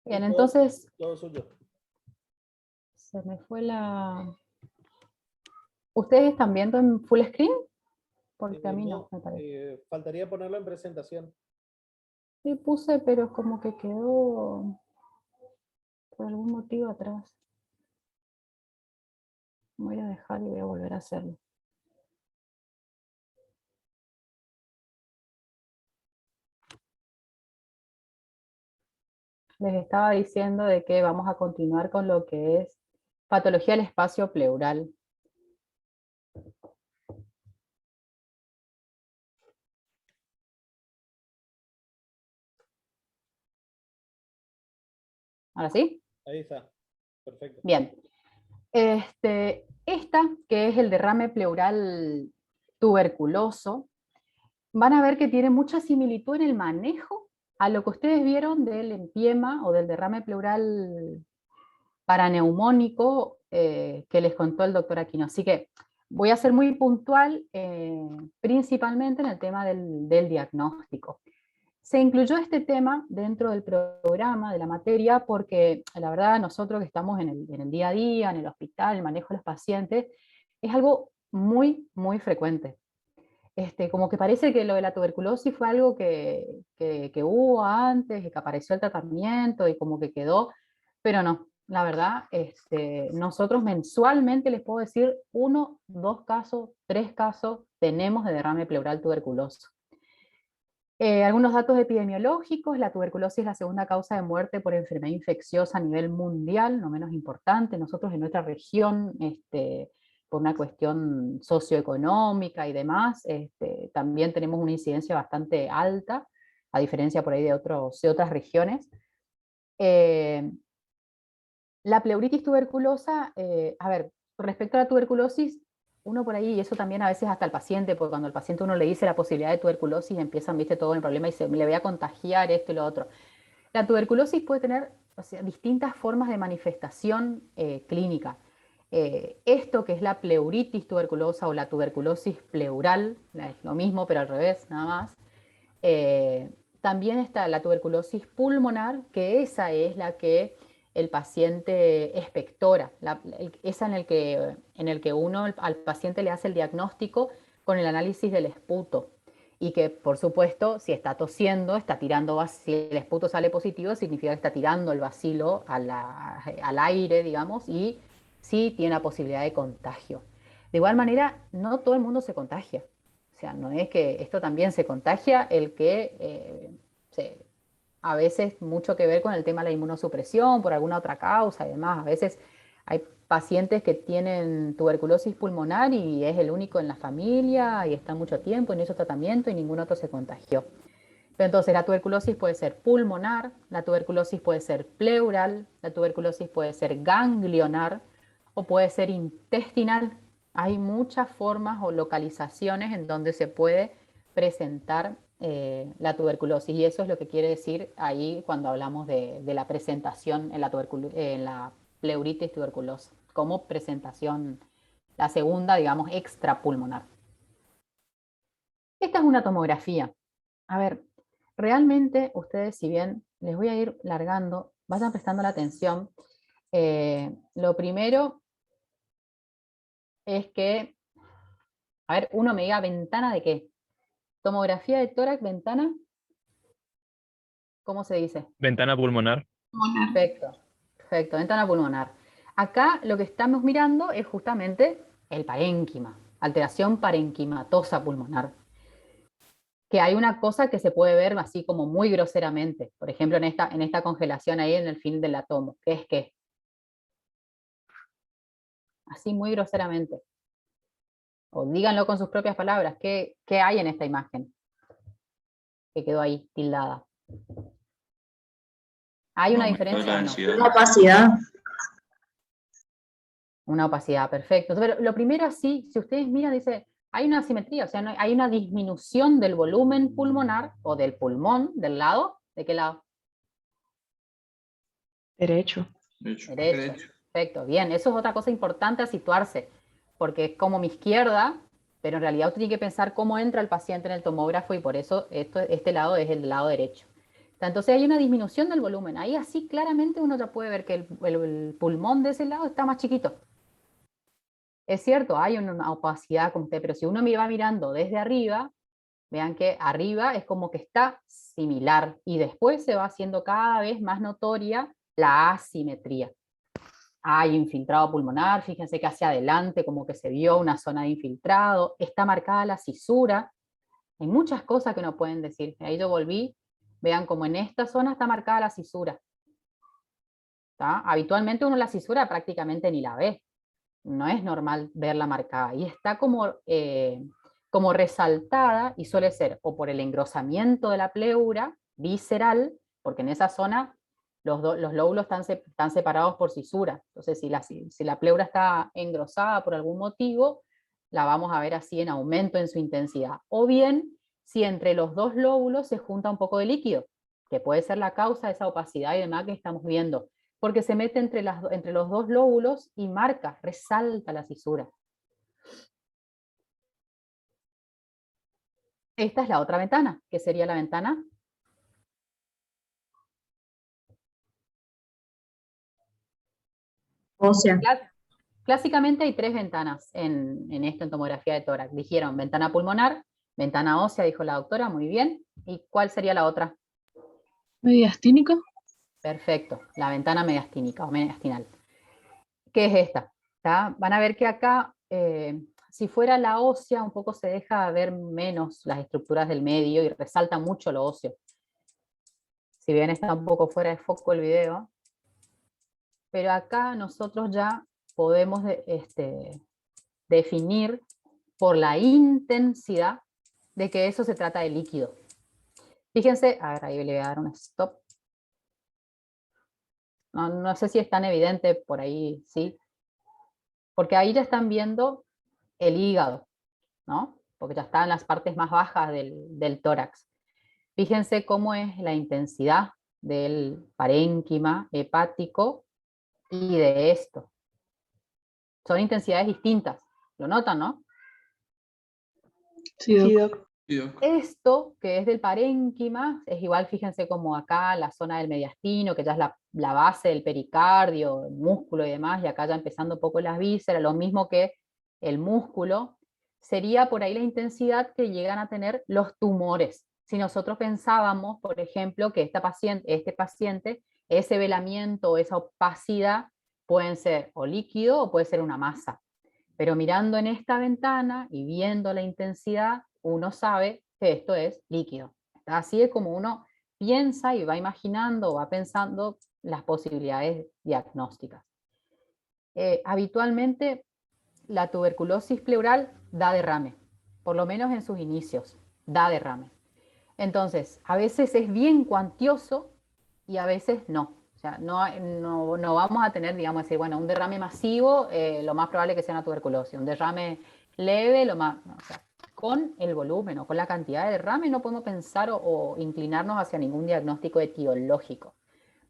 Bien, Todo, entonces todo suyo. se me fue la... ¿Ustedes están viendo en full screen? Porque a mí no, No, me parece. faltaría ponerlo en presentación. Sí puse, pero como que quedó por algún motivo atrás. Voy a dejar y voy a volver a hacerlo. Les estaba diciendo de que vamos a continuar con lo que es patología del espacio pleural. ¿Ahora sí? Ahí está. Perfecto. Bien. Esta, que es el derrame pleural tuberculoso, van a ver que tiene mucha similitud en el manejo a lo que ustedes vieron del empiema o del derrame pleural paraneumónico que les contó el doctor Aquino. Así que voy a ser muy puntual, principalmente en el tema del diagnóstico. Se incluyó este tema dentro del programa, de la materia, porque la verdad nosotros que estamos en el día a día, en el hospital, el manejo de los pacientes, es algo muy, muy frecuente. Como que parece que lo de la tuberculosis fue algo que hubo antes, y que apareció el tratamiento y como que quedó, pero no, la verdad, nosotros mensualmente les puedo decir 1, 2 casos, 3 casos tenemos de derrame pleural tuberculoso. Algunos datos epidemiológicos: la tuberculosis es la segunda causa de muerte por enfermedad infecciosa a nivel mundial, no menos importante. Nosotros en nuestra región, por una cuestión socioeconómica y demás, también tenemos una incidencia bastante alta, a diferencia por ahí de otras regiones. La pleuritis tuberculosa, a ver, respecto a la tuberculosis, uno por ahí, y eso también a veces hasta el paciente, porque cuando al paciente uno le dice la posibilidad de tuberculosis, empiezan, viste, todo el problema y se le voy a contagiar esto y lo otro. La tuberculosis puede tener, o sea, distintas formas de manifestación clínica. Esto que es la pleuritis tuberculosa o la tuberculosis pleural, es lo mismo pero al revés, nada más. Eh, También está la tuberculosis pulmonar, que esa es la que el paciente expectora, esa en el que uno al paciente le hace el diagnóstico con el análisis del esputo. Y que, por supuesto, si está tosiendo, está tirando, si el esputo sale positivo, significa que está tirando el bacilo al aire, digamos, y sí tiene la posibilidad de contagio. De igual manera, no todo el mundo se contagia. O sea, no es que esto también se contagia, el que a veces mucho que ver con el tema de la inmunosupresión, por alguna otra causa y demás. A veces hay pacientes que tienen tuberculosis pulmonar y es el único en la familia y está mucho tiempo y no hizo tratamiento y ningún otro se contagió. Pero entonces la tuberculosis puede ser pulmonar, la tuberculosis puede ser pleural, la tuberculosis puede ser ganglionar o puede ser intestinal. Hay muchas formas o localizaciones en donde se puede presentar la tuberculosis, y eso es lo que quiere decir ahí cuando hablamos de la presentación en la pleuritis tuberculosa, como presentación, la segunda, digamos, extrapulmonar. Esta es una tomografía. A ver, realmente ustedes, si bien les voy a ir largando, vayan prestando la atención. Lo primero es que, a ver, uno me diga ventana de qué. Tomografía de tórax, ventana, ¿cómo se dice? Ventana pulmonar. Perfecto, perfecto, ventana pulmonar. Acá lo que estamos mirando es justamente el parénquima, alteración parenquimatosa pulmonar. Que hay una cosa que se puede ver así como muy groseramente, por ejemplo en esta congelación ahí en el fin del átomo, que es que, así muy groseramente, o díganlo con sus propias palabras, ¿qué hay en esta imagen que quedó ahí tildada? ¿Hay una diferencia o no? Una opacidad. Una opacidad, perfecto. Pero lo primero así, si ustedes miran, dice, hay una asimetría, o sea, hay una disminución del volumen pulmonar o del pulmón, del lado, ¿de qué lado? Derecho. Derecho. Perfecto, bien, eso es otra cosa importante a situarse, porque es como mi izquierda, pero en realidad usted tiene que pensar cómo entra el paciente en el tomógrafo y por eso este lado es el lado derecho. Entonces hay una disminución del volumen. Ahí así claramente uno ya puede ver que el pulmón de ese lado está más chiquito. Es cierto, hay una opacidad, pero si uno me va mirando desde arriba, vean que arriba es como que está similar y después se va haciendo cada vez más notoria la asimetría. Hay infiltrado pulmonar, fíjense que hacia adelante como que se vio una zona de infiltrado, está marcada la cisura. Hay muchas cosas que no pueden decir. Ahí yo volví, vean como en esta zona está marcada la cisura. ¿Tá? Habitualmente uno la cisura prácticamente ni la ve. No es normal verla marcada. Y está como resaltada y suele ser o por el engrosamiento de la pleura visceral, porque en esa zona los lóbulos están separados por cisura. Entonces, si la pleura está engrosada por algún motivo, la vamos a ver así en aumento en su intensidad. O bien, si entre los dos lóbulos se junta un poco de líquido, que puede ser la causa de esa opacidad y demás que estamos viendo, porque se mete entre los dos lóbulos y marca, resalta la cisura. Esta es la otra ventana, que sería la ventana ósea. Clásicamente hay tres ventanas en esta tomografía de tórax. Dijeron ventana pulmonar, ventana ósea, dijo la doctora, muy bien. ¿Y cuál sería la otra? Mediastínica. Perfecto, la ventana mediastínica o mediastinal. ¿Qué es esta? ¿Tá? Van a ver que acá, si fuera la ósea, un poco se deja ver menos las estructuras del medio y resalta mucho lo óseo. Si bien está un poco fuera de foco el video, pero acá nosotros ya podemos definir por la intensidad de que eso se trata de líquido. Fíjense, a ver, ahí le voy a dar un stop. No sé si es tan evidente por ahí, ¿sí? Porque ahí ya están viendo el hígado, ¿no? Porque ya está en las partes más bajas del tórax. Fíjense cómo es la intensidad del parénquima hepático y de esto. Son intensidades distintas. ¿Lo notan, no? Sí, Sí, doc. doc. Esto, que es del parénquima, es igual, fíjense como acá la zona del mediastino, que ya es la base del pericardio, el músculo y demás, y acá ya empezando un poco las vísceras, lo mismo que el músculo, sería por ahí la intensidad que llegan a tener los tumores. Si nosotros pensábamos, por ejemplo, que este paciente, ese velamiento, esa opacidad, pueden ser o líquido o puede ser una masa. Pero mirando en esta ventana y viendo la intensidad, uno sabe que esto es líquido. Así es como uno piensa y va imaginando, va pensando las posibilidades diagnósticas. Habitualmente la tuberculosis pleural da derrame, por lo menos en sus inicios, da derrame. Entonces, a veces es bien cuantioso y a veces no. O sea, no vamos a tener, digamos, decir, bueno, un derrame masivo, lo más probable que sea una tuberculosis. Un derrame leve, lo más... No, o sea, con el volumen o con la cantidad de derrame no podemos pensar o inclinarnos hacia ningún diagnóstico etiológico.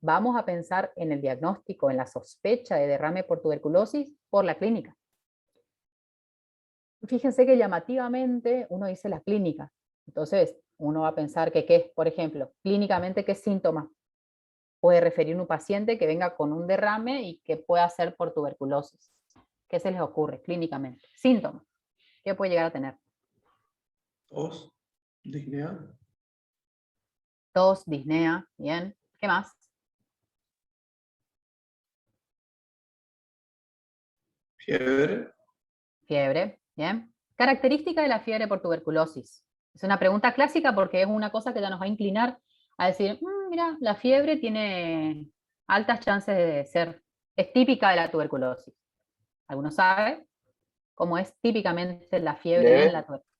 Vamos a pensar en el diagnóstico, en la sospecha de derrame por tuberculosis por la clínica. Fíjense que llamativamente uno dice la clínica. Entonces, uno va a pensar que, ¿qué? Por ejemplo, clínicamente, ¿qué síntomas puede referir un paciente que venga con un derrame y que pueda ser por tuberculosis? ¿Qué se les ocurre clínicamente? Síntomas. ¿Qué puede llegar a tener? Tos, disnea, Tos, disnea, bien. ¿Qué más? fiebre, Fiebre, bien. Característica de la fiebre por tuberculosis. Es una pregunta clásica porque es una cosa que ya nos va a inclinar a decir, mira, la fiebre tiene altas chances de ser, es típica de la tuberculosis. ¿Alguno sabe cómo es típicamente la fiebre en la tuberculosis?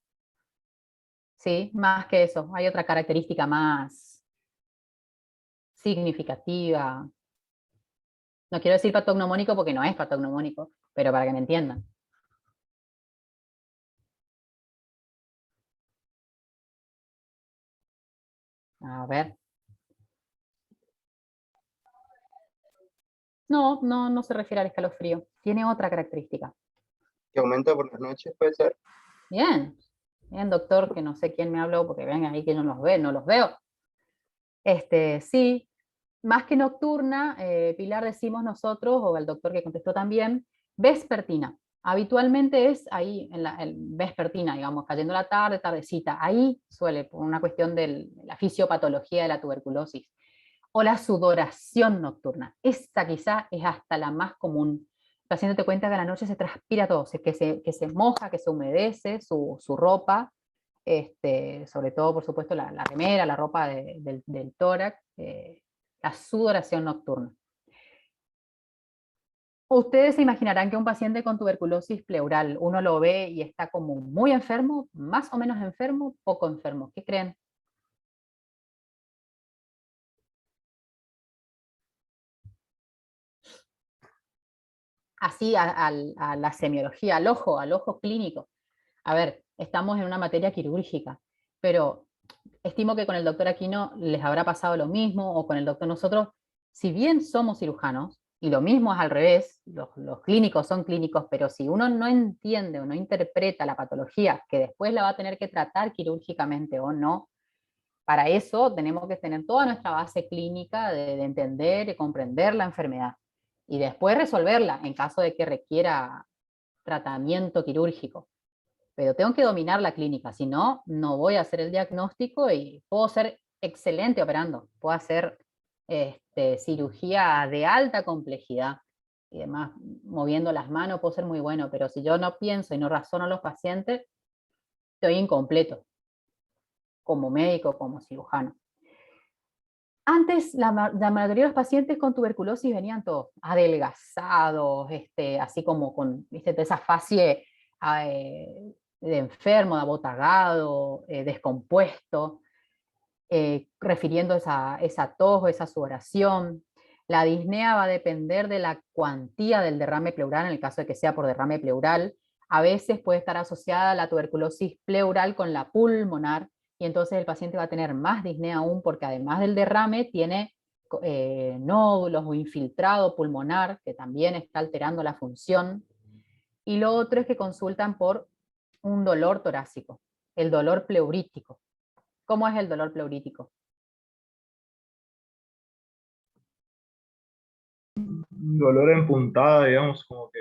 Sí, más que eso. Hay otra característica más significativa. No quiero decir patognomónico porque no es patognomónico, pero para que me entiendan. A ver. No se refiere al escalofrío. Tiene otra característica. Que aumenta por las noches, puede ser. Bien, bien, doctor, que no sé quién me habló, porque ven ahí que no los veo. Sí, más que nocturna, Pilar, decimos nosotros, o el doctor que contestó también, vespertina. Habitualmente es ahí, vespertina, digamos, cayendo la tarde, tardecita. Ahí suele, por una cuestión de la fisiopatología de la tuberculosis. O la sudoración nocturna. Esta quizá es hasta la más común. El paciente te cuenta que a la noche se transpira todo, que se moja, que se humedece su ropa, sobre todo, por supuesto, la remera, la ropa del tórax, la sudoración nocturna. Ustedes se imaginarán que un paciente con tuberculosis pleural, uno lo ve y está como muy enfermo, más o menos enfermo, poco enfermo. ¿Qué creen? Así a la semiología, al ojo clínico. A ver, estamos en una materia quirúrgica, pero estimo que con el doctor Aquino les habrá pasado lo mismo, o con el doctor nosotros, si bien somos cirujanos, y lo mismo es al revés, los clínicos son clínicos, pero si uno no entiende o no interpreta la patología, que después la va a tener que tratar quirúrgicamente o no, para eso tenemos que tener toda nuestra base clínica de entender y comprender la enfermedad, y después resolverla en caso de que requiera tratamiento quirúrgico. Pero tengo que dominar la clínica, si no, no voy a hacer el diagnóstico y puedo ser excelente operando, puedo hacer cirugía de alta complejidad y demás, moviendo las manos puedo ser muy bueno, pero si yo no pienso y no razono a los pacientes, estoy incompleto como médico, como cirujano. Antes, la mayoría de los pacientes con tuberculosis venían todos adelgazados, así como con, ¿viste?, esa fase de enfermo, de abotagado, descompuesto, refiriendo esa tos o esa sudoración. La disnea va a depender de la cuantía del derrame pleural, en el caso de que sea por derrame pleural. A veces puede estar asociada la tuberculosis pleural con la pulmonar, y entonces el paciente va a tener más disnea aún, porque además del derrame tiene nódulos o infiltrado pulmonar, que también está alterando la función. Y lo otro es que consultan por un dolor torácico, el dolor pleurítico. ¿Cómo es el dolor pleurítico? Dolor en puntada, digamos, como que...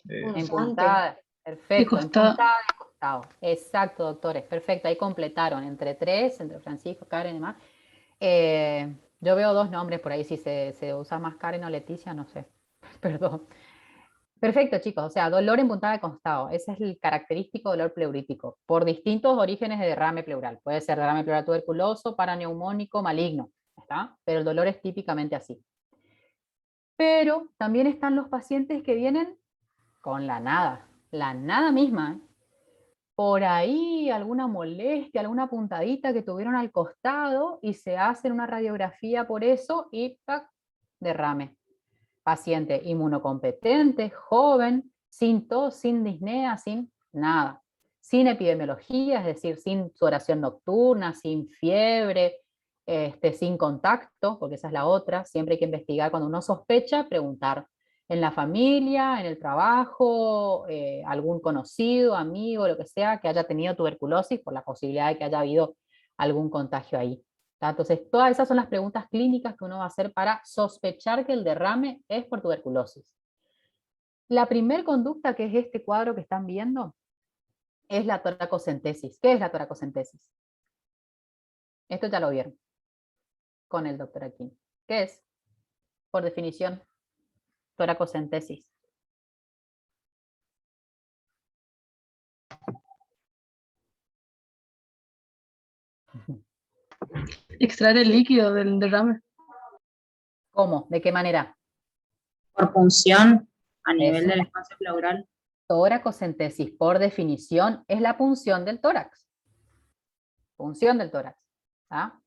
En puntada, de perfecto, en costado. puntada de costado. Exacto, doctores, perfecto, ahí completaron, entre tres, entre Francisco, Karen y demás. Yo veo dos nombres por ahí, si se usa más Karen o Leticia, no sé, perdón. Perfecto, chicos, o sea, dolor en puntada de costado, ese es el característico dolor pleurítico, por distintos orígenes de derrame pleural. Puede ser derrame pleural tuberculoso, paraneumónico, maligno, ¿está? Pero el dolor es típicamente así. Pero también están los pacientes que vienen con la nada misma, ¿eh? Por ahí alguna molestia, alguna puntadita que tuvieron al costado y se hacen una radiografía por eso y ¡tac!, derrame. Paciente inmunocompetente, joven, sin tos, sin disnea, sin nada. Sin epidemiología, es decir, sin sudoración nocturna, sin fiebre, sin contacto, porque esa es la otra. Siempre hay que investigar cuando uno sospecha, preguntar en la familia, en el trabajo, algún conocido, amigo, lo que sea, que haya tenido tuberculosis, por la posibilidad de que haya habido algún contagio ahí. Entonces, todas esas son las preguntas clínicas que uno va a hacer para sospechar que el derrame es por tuberculosis. La primer conducta, que es este cuadro que están viendo, es la toracocentesis. ¿Qué es la toracocentesis? Esto ya lo vieron con el doctor Aquino. ¿Qué es? Por definición, toracocentesis. Extraer el líquido del derrame. ¿Cómo? ¿De qué manera? Por punción a nivel Eso. del espacio pleural. Toracocentesis, por definición, es la punción del tórax. Punción del tórax. ¿Ah?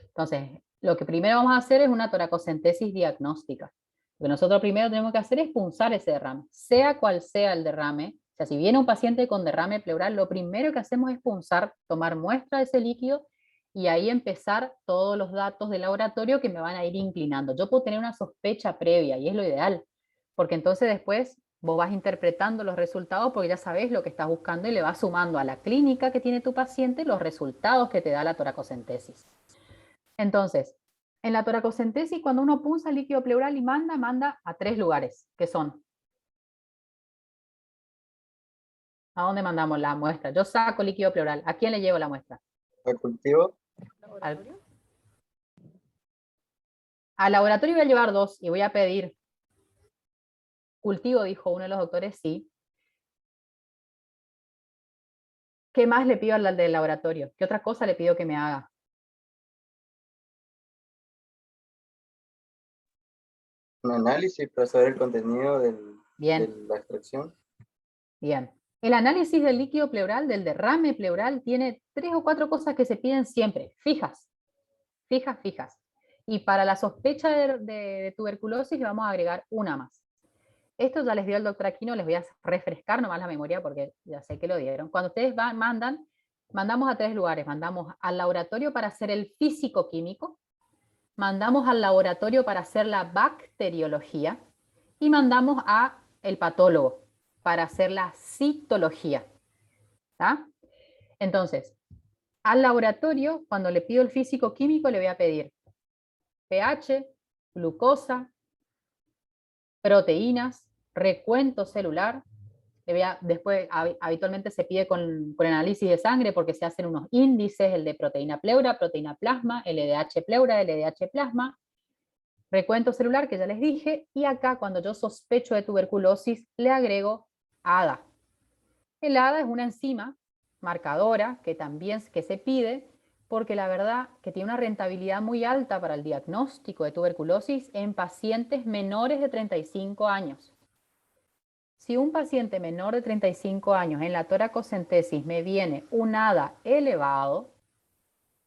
Entonces, lo que primero vamos a hacer es una toracocentesis diagnóstica. Lo que nosotros primero tenemos que hacer es punzar ese derrame, sea cual sea el derrame. O sea, si viene un paciente con derrame pleural, lo primero que hacemos es punzar, tomar muestra de ese líquido y ahí empezar todos los datos del laboratorio que me van a ir inclinando. Yo puedo tener una sospecha previa y es lo ideal, porque entonces después vos vas interpretando los resultados porque ya sabes lo que estás buscando y le vas sumando a la clínica que tiene tu paciente los resultados que te da la toracocentesis. Entonces, en la toracocentesis, cuando uno punza el líquido pleural y manda a 3 lugares, que son. ¿A dónde mandamos la muestra? Yo saco líquido pleural. ¿A quién le llevo la muestra? ¿Al cultivo? Al laboratorio voy a llevar 2 y voy a pedir. Cultivo, dijo uno de los doctores, sí. ¿Qué más le pido al del laboratorio? ¿Qué otra cosa le pido que me haga? Un análisis para saber el contenido de Bien, la extracción. bien. El análisis del líquido pleural, del derrame pleural, tiene 3 o 4 cosas que se piden siempre, fijas. Fijas. Y para la sospecha de tuberculosis le vamos a agregar una más. Esto ya les dio el doctor Aquino, les voy a refrescar nomás la memoria porque ya sé que lo dieron. Cuando ustedes mandamos a 3 lugares. Mandamos al laboratorio para hacer el físico-químico, mandamos al laboratorio para hacer la bacteriología y mandamos al patólogo para hacer la citología. ¿Tá? Entonces, al laboratorio, cuando le pido el físico-químico, le voy a pedir pH, glucosa, proteínas, recuento celular. Después, habitualmente se pide con análisis de sangre porque se hacen unos índices, el de proteína pleura, proteína plasma, LDH pleura, LDH plasma, recuento celular, que ya les dije, y acá cuando yo sospecho de tuberculosis, le agrego ADA. El ADA es una enzima marcadora que también que se pide, porque la verdad que tiene una rentabilidad muy alta para el diagnóstico de tuberculosis en pacientes menores de 35 años. Si un paciente menor de 35 años en la toracocentesis me viene un ADA elevado,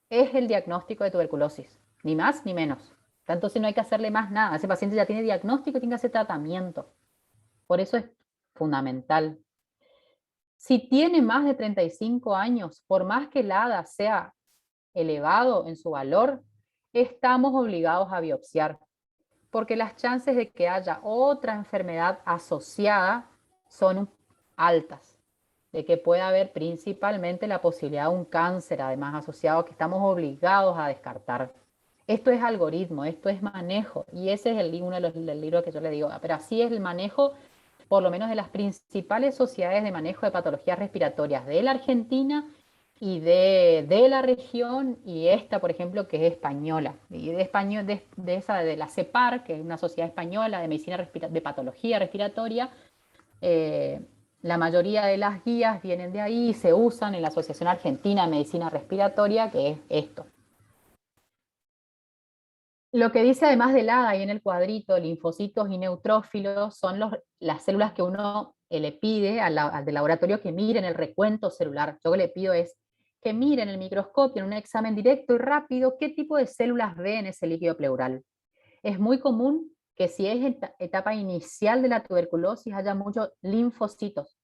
es el diagnóstico de tuberculosis, ni más ni menos. Entonces no hay que hacerle más nada. Ese paciente ya tiene diagnóstico y tiene que hacer tratamiento. Por eso es fundamental. Si tiene más de 35 años, por más que el ADA sea elevado en su valor, estamos obligados a biopsiar, porque las chances de que haya otra enfermedad asociada son altas, de que pueda haber principalmente la posibilidad de un cáncer, además asociado, que estamos obligados a descartar. Esto es algoritmo, esto es manejo, y ese es uno de los libros que yo le digo, pero así es el manejo, por lo menos de las principales sociedades de manejo de patologías respiratorias de la Argentina y de la región, y esta, por ejemplo, que es española, y de la CEPAR, que es una sociedad española de medicina de patología respiratoria. La mayoría de las guías vienen de ahí y se usan en la Asociación Argentina de Medicina Respiratoria, que es esto. Lo que dice además del ADA y en el cuadrito, linfocitos y neutrófilos, son las células que uno le pide al del laboratorio que miren el recuento celular. Yo lo que le pido es que miren el microscopio en un examen directo y rápido qué tipo de células ve en ese líquido pleural. Es muy común que si es etapa inicial de la tuberculosis haya muchos linfocitos.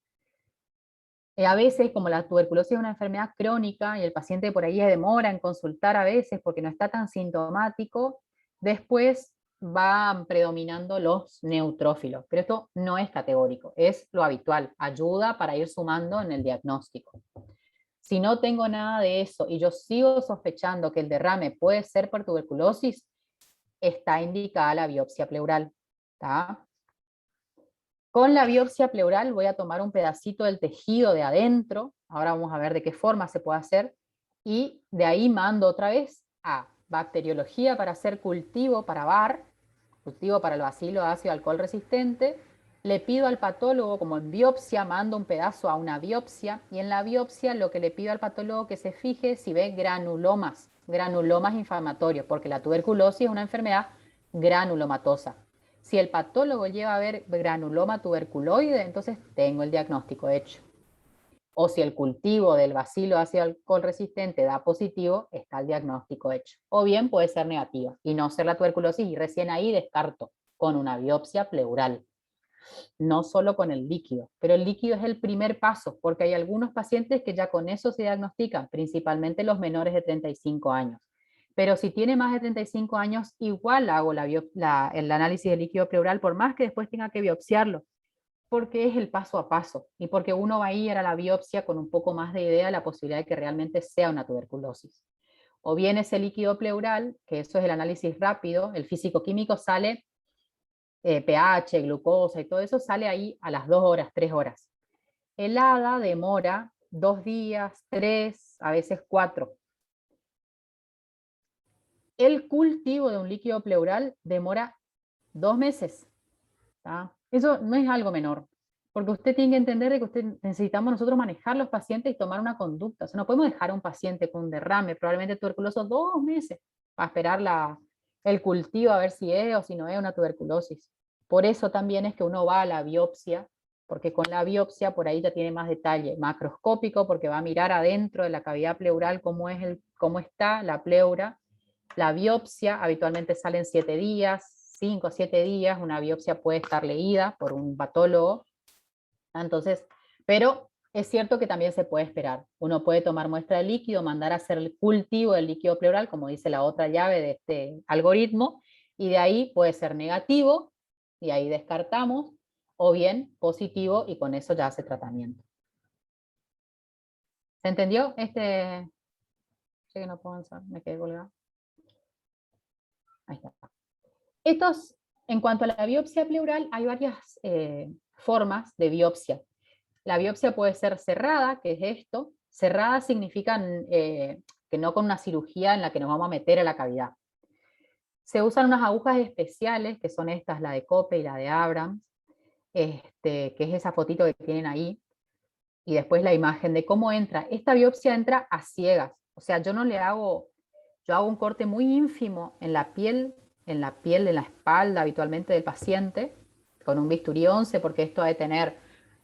A veces, como la tuberculosis es una enfermedad crónica y el paciente por ahí demora en consultar a veces porque no está tan sintomático, después van predominando los neutrófilos. Pero esto no es categórico, es lo habitual, ayuda para ir sumando en el diagnóstico. Si no tengo nada de eso y yo sigo sospechando que el derrame puede ser por tuberculosis, está indicada la biopsia pleural. ¿Tá? Con la biopsia pleural voy a tomar un pedacito del tejido de adentro, ahora vamos a ver de qué forma se puede hacer, y de ahí mando otra vez a bacteriología para hacer cultivo para VAR, cultivo para el bacilo ácido alcohol resistente, le pido al patólogo, como en biopsia, mando un pedazo a una biopsia, y en la biopsia lo que le pido al patólogo que se fije si ve granulomas inflamatorios, porque la tuberculosis es una enfermedad granulomatosa. Si el patólogo lleva a ver granuloma tuberculoide, entonces tengo el diagnóstico hecho. O si el cultivo del bacilo ácido alcohol resistente da positivo, está el diagnóstico hecho. O bien puede ser negativo y no ser la tuberculosis, y recién ahí descarto con una biopsia pleural. No solo con el líquido, pero el líquido es el primer paso, porque hay algunos pacientes que ya con eso se diagnostican, principalmente los menores de 35 años. Pero si tiene más de 35 años, igual hago el análisis del líquido pleural, por más que después tenga que biopsiarlo, porque es el paso a paso, y porque uno va a ir a la biopsia con un poco más de idea de la posibilidad de que realmente sea una tuberculosis. o bien ese líquido pleural, que eso es el análisis rápido, el físico-químico sale, pH, glucosa y todo eso sale ahí a las 2 horas, 3 horas. El ADA demora 2 días, 3, a veces 4. El cultivo de un líquido pleural demora 2 meses. ¿Tá? Eso no es algo menor, porque usted tiene que entender de que necesitamos nosotros manejar los pacientes y tomar una conducta. O sea, no podemos dejar a un paciente con un derrame, probablemente tuberculoso, 2 meses, para esperar el cultivo a ver si es o si no es una tuberculosis. Por eso también es que uno va a la biopsia, porque con la biopsia por ahí ya tiene más detalle macroscópico, porque va a mirar adentro de la cavidad pleural cómo está la pleura. La biopsia habitualmente sale en 7 días, 5 o 7 días, una biopsia puede estar leída por un patólogo. Entonces, pero es cierto que también se puede esperar. Uno puede tomar muestra de líquido, mandar a hacer el cultivo del líquido pleural, como dice la otra llave de este algoritmo, y de ahí puede ser negativo, y ahí descartamos, o bien positivo, y con eso ya hace tratamiento. ¿Se entendió? Sé que no puedo avanzar, me quedé colgado. Ahí está. En cuanto a la biopsia pleural, hay varias formas de biopsia. La biopsia puede ser cerrada, que es esto. Cerrada significa que no con una cirugía en la que nos vamos a meter a la cavidad. Se usan unas agujas especiales, que son estas, la de Cope y la de Abrams, que es esa fotito que tienen ahí, y después la imagen de cómo entra. Esta biopsia entra a ciegas, o sea, yo hago un corte muy ínfimo en la piel, de la espalda habitualmente del paciente, con un bisturí 11, porque esto ha de tener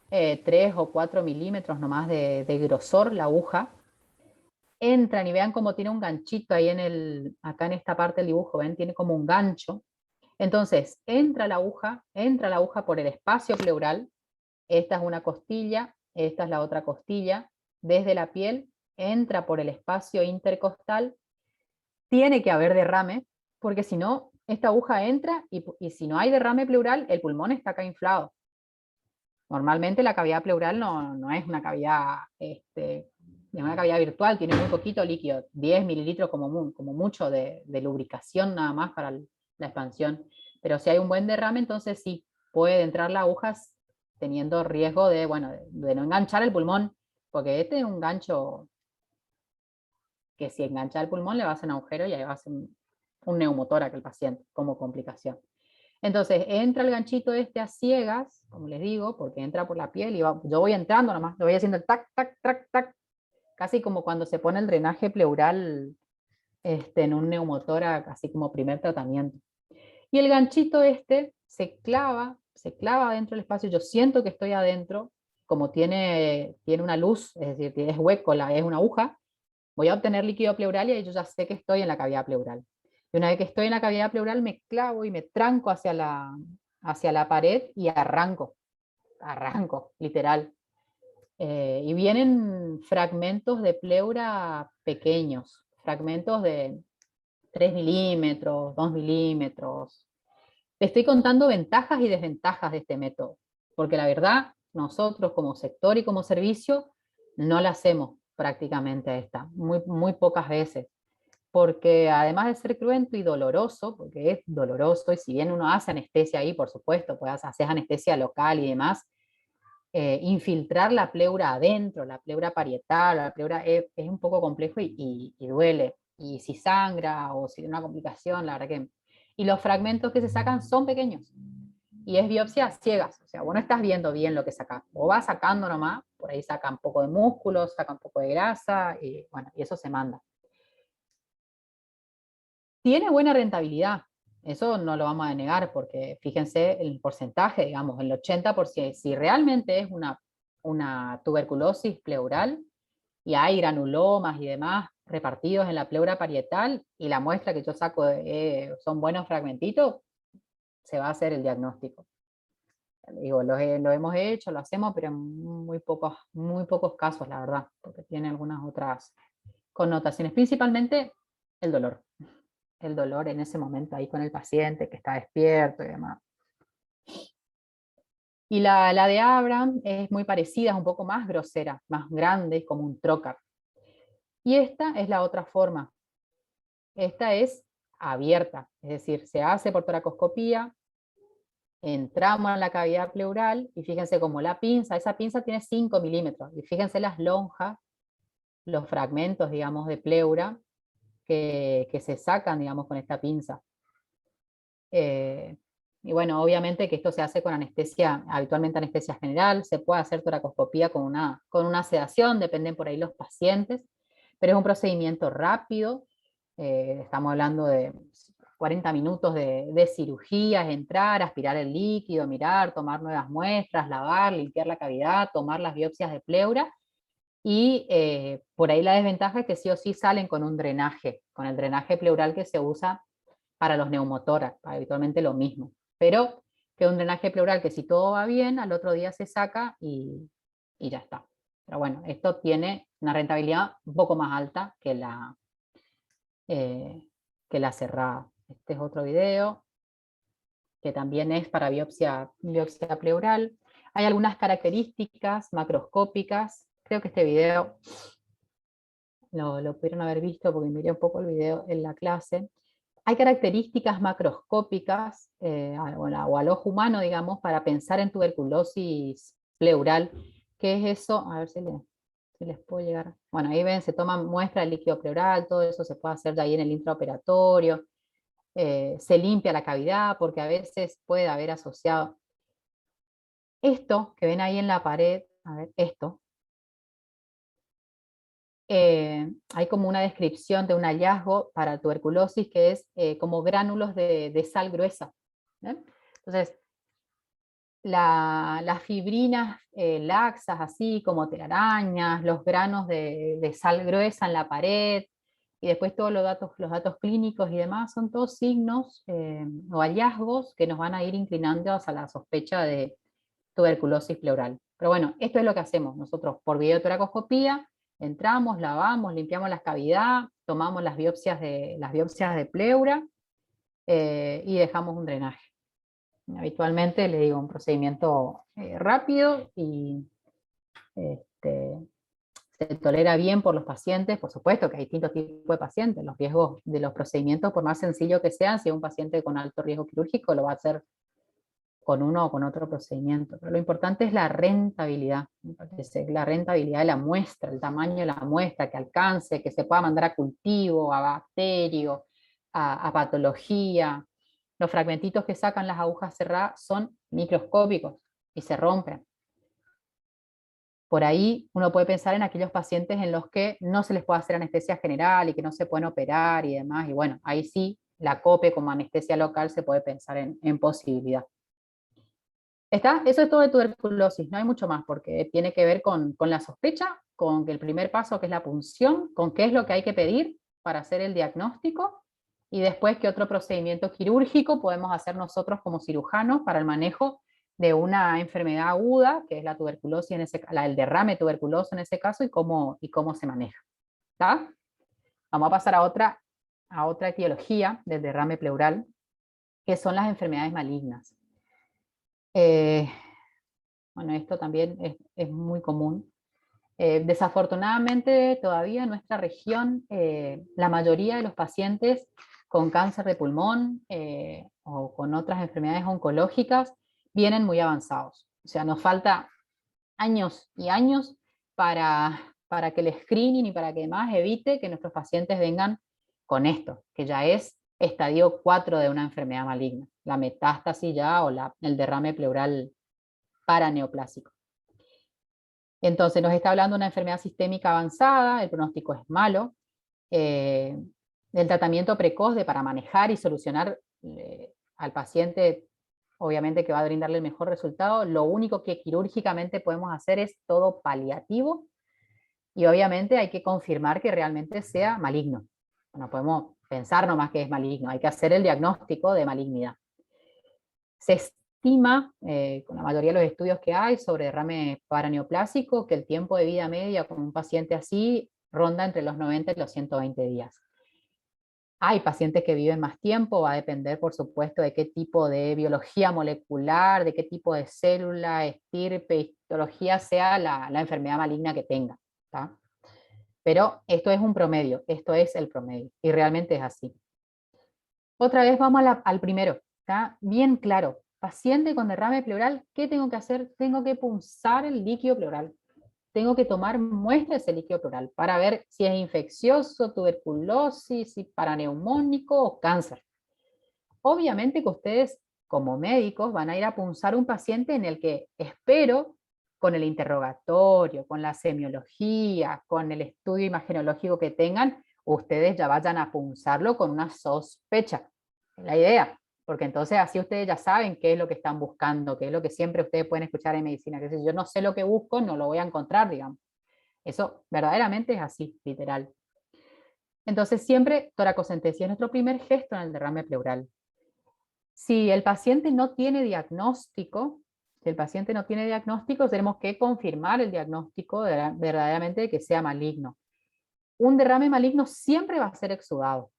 3 o 4 milímetros nomás de grosor la aguja. Entran y vean cómo tiene un ganchito ahí acá en esta parte del dibujo, ven, tiene como un gancho. Entonces, entra la aguja por el espacio pleural, esta es una costilla, esta es la otra costilla, desde la piel, entra por el espacio intercostal, tiene que haber derrame, porque si no, esta aguja entra y si no hay derrame pleural, el pulmón está acá inflado. Normalmente la cavidad pleural no es una cavidad, una cavidad virtual, tiene muy poquito líquido, 10 mililitros como mucho de lubricación nada más para la expansión. Pero si hay un buen derrame, entonces sí, puede entrar la aguja teniendo riesgo de no enganchar el pulmón, porque este es un gancho que si engancha el pulmón le va a hacer un agujero y ahí va a hacer un neumotórax al paciente como complicación. Entonces entra el ganchito a ciegas, como les digo, porque entra por la piel y yo voy entrando nomás, lo voy haciendo el tac, tac, tac, tac, casi como cuando se pone el drenaje pleural en un neumotórax, así como primer tratamiento. Y el ganchito se clava dentro del espacio, yo siento que estoy adentro, como tiene una luz, es decir, es hueco, es una aguja, voy a obtener líquido pleural y yo ya sé que estoy en la cavidad pleural. Y una vez que estoy en la cavidad pleural me clavo y me tranco hacia la pared y arranco, literal. Y vienen fragmentos de pleura pequeños, fragmentos de 3 milímetros, 2 milímetros. Te estoy contando ventajas y desventajas de este método, porque la verdad, nosotros como sector y como servicio, no la hacemos prácticamente esta, muy pocas veces, porque además de ser cruento y doloroso, porque es doloroso, y si bien uno hace anestesia ahí, por supuesto, pues haces anestesia local y demás, infiltrar la pleura adentro, la pleura parietal, la pleura es un poco complejo y duele, y si sangra o si tiene una complicación, la verdad que... Y los fragmentos que se sacan son pequeños, y es biopsia ciegas, o sea, vos no estás viendo bien lo que sacás, o vas sacando nomás, por ahí saca un poco de músculo, saca un poco de grasa, y bueno, y eso se manda. Tiene buena rentabilidad, eso no lo vamos a negar, porque fíjense el porcentaje, digamos, el 80%, si realmente es una tuberculosis pleural, y hay granulomas y demás repartidos en la pleura parietal, y la muestra que yo saco son buenos fragmentitos, se va a hacer el diagnóstico. Digo, lo hemos hecho, lo hacemos, pero en muy pocos casos, la verdad, porque tiene algunas otras connotaciones, principalmente el dolor en ese momento ahí con el paciente que está despierto y demás. Y la de Abrams es muy parecida, es un poco más grosera, más grande, como un trocar. Y esta es la otra forma, Esta es abierta, es decir, se hace por toracoscopía, entramos en la cavidad pleural y fíjense como la pinza, esa pinza tiene 5 milímetros, y fíjense las lonjas, los fragmentos, digamos, de pleura que se sacan, digamos, con esta pinza. Y bueno, obviamente que esto se hace con anestesia, habitualmente anestesia general, se puede hacer toracoscopía con una sedación, dependen por ahí los pacientes, pero es un procedimiento rápido, estamos hablando de 40 minutos de cirugía, es entrar, aspirar el líquido, mirar, tomar nuevas muestras, lavar, limpiar la cavidad, tomar las biopsias de pleura, y por ahí la desventaja es que sí o sí salen con un drenaje, con el drenaje pleural que se usa para los neumotórax, habitualmente lo mismo. Pero que un drenaje pleural que si todo va bien, al otro día se saca y ya está. Pero bueno, esto tiene una rentabilidad un poco más alta que la cerrada. Este es otro video que también es para biopsia pleural. Hay algunas características macroscópicas. Creo que este video lo pudieron haber visto porque miré un poco el video en la clase. Hay características macroscópicas, o al ojo humano, digamos, para pensar en tuberculosis pleural. ¿Qué es eso? A ver si les puedo llegar. Bueno, ahí ven, se toman muestras de líquido pleural, todo eso se puede hacer de ahí en el intraoperatorio. Se limpia la cavidad porque a veces puede haber asociado. Esto que ven ahí en la pared, a ver, esto. Hay como una descripción de un hallazgo para tuberculosis que es como gránulos de sal gruesa. Entonces, las fibrinas laxas, así como telarañas, los granos de sal gruesa en la pared, y después todos los datos clínicos y demás, son todos signos o hallazgos que nos van a ir inclinando hacia la sospecha de tuberculosis pleural. Pero bueno, esto es lo que hacemos nosotros por videotoracoscopía. Entramos, lavamos, limpiamos la cavidad, tomamos las biopsias de pleura y dejamos un drenaje. Habitualmente, le digo, un procedimiento rápido y se tolera bien por los pacientes. Por supuesto que hay distintos tipos de pacientes. Los riesgos de los procedimientos, por más sencillo que sean, si es un paciente con alto riesgo quirúrgico, lo va a hacer con uno o con otro procedimiento. Pero lo importante es la rentabilidad, me parece, la rentabilidad de la muestra, el tamaño de la muestra, que alcance, que se pueda mandar a cultivo, a bacterio, a patología. Los fragmentitos que sacan las agujas cerradas son microscópicos y se rompen. Por ahí uno puede pensar en aquellos pacientes en los que no se les puede hacer anestesia general y que no se pueden operar y demás, y bueno, ahí sí, la COPE como anestesia local se puede pensar en posibilidad. Eso es todo de tuberculosis, no hay mucho más, porque tiene que ver con la sospecha, con el primer paso que es la punción, con qué es lo que hay que pedir para hacer el diagnóstico, y después qué otro procedimiento quirúrgico podemos hacer nosotros como cirujanos para el manejo de una enfermedad aguda, que es la tuberculosis, el derrame tuberculoso en ese caso, y cómo se maneja. ¿Está? Vamos a pasar a otra etiología del derrame pleural, que son las enfermedades malignas. Bueno, esto también es muy común. Desafortunadamente, todavía en nuestra región, la mayoría de los pacientes con cáncer de pulmón o con otras enfermedades oncológicas vienen muy avanzados. O sea, nos falta años y años para que el screening y para que además evite que nuestros pacientes vengan con esto, que ya es estadio 4 de una enfermedad maligna, la metástasis ya o el derrame pleural paraneoplásico. Entonces nos está hablando de una enfermedad sistémica avanzada, el pronóstico es malo, del tratamiento precoz para manejar y solucionar al paciente, obviamente que va a brindarle el mejor resultado. Lo único que quirúrgicamente podemos hacer es todo paliativo, y obviamente hay que confirmar que realmente sea maligno. No podemos pensar nomás que es maligno, hay que hacer el diagnóstico de malignidad. Se estima, con la mayoría de los estudios que hay sobre derrame paraneoplásico, que el tiempo de vida media con un paciente así ronda entre los 90 y los 120 días. Hay pacientes que viven más tiempo, va a depender por supuesto de qué tipo de biología molecular, de qué tipo de célula, estirpe, histología sea la enfermedad maligna que tenga, ¿tá? Pero esto es un promedio, esto es el promedio, y realmente es así. Otra vez vamos al primero, ¿está? Bien claro. Paciente con derrame pleural, ¿qué tengo que hacer? Tengo que punzar el líquido pleural. Tengo que tomar muestra de ese líquido pleural para ver si es infeccioso, tuberculosis, si paraneumónico o cáncer. Obviamente que ustedes, como médicos, van a ir a punzar un paciente en el que espero, con el interrogatorio, con la semiología, con el estudio imagenológico que tengan, ustedes ya vayan a punzarlo con una sospecha. Es la idea, porque entonces así ustedes ya saben qué es lo que están buscando, qué es lo que siempre ustedes pueden escuchar en medicina, que si yo no sé lo que busco, no lo voy a encontrar, digamos. Eso verdaderamente es así, literal. Entonces siempre toracocentesia es nuestro primer gesto en el derrame pleural. Si el paciente no tiene diagnóstico, tenemos que confirmar el diagnóstico verdaderamente de que sea maligno. Un derrame maligno siempre va a ser exudado,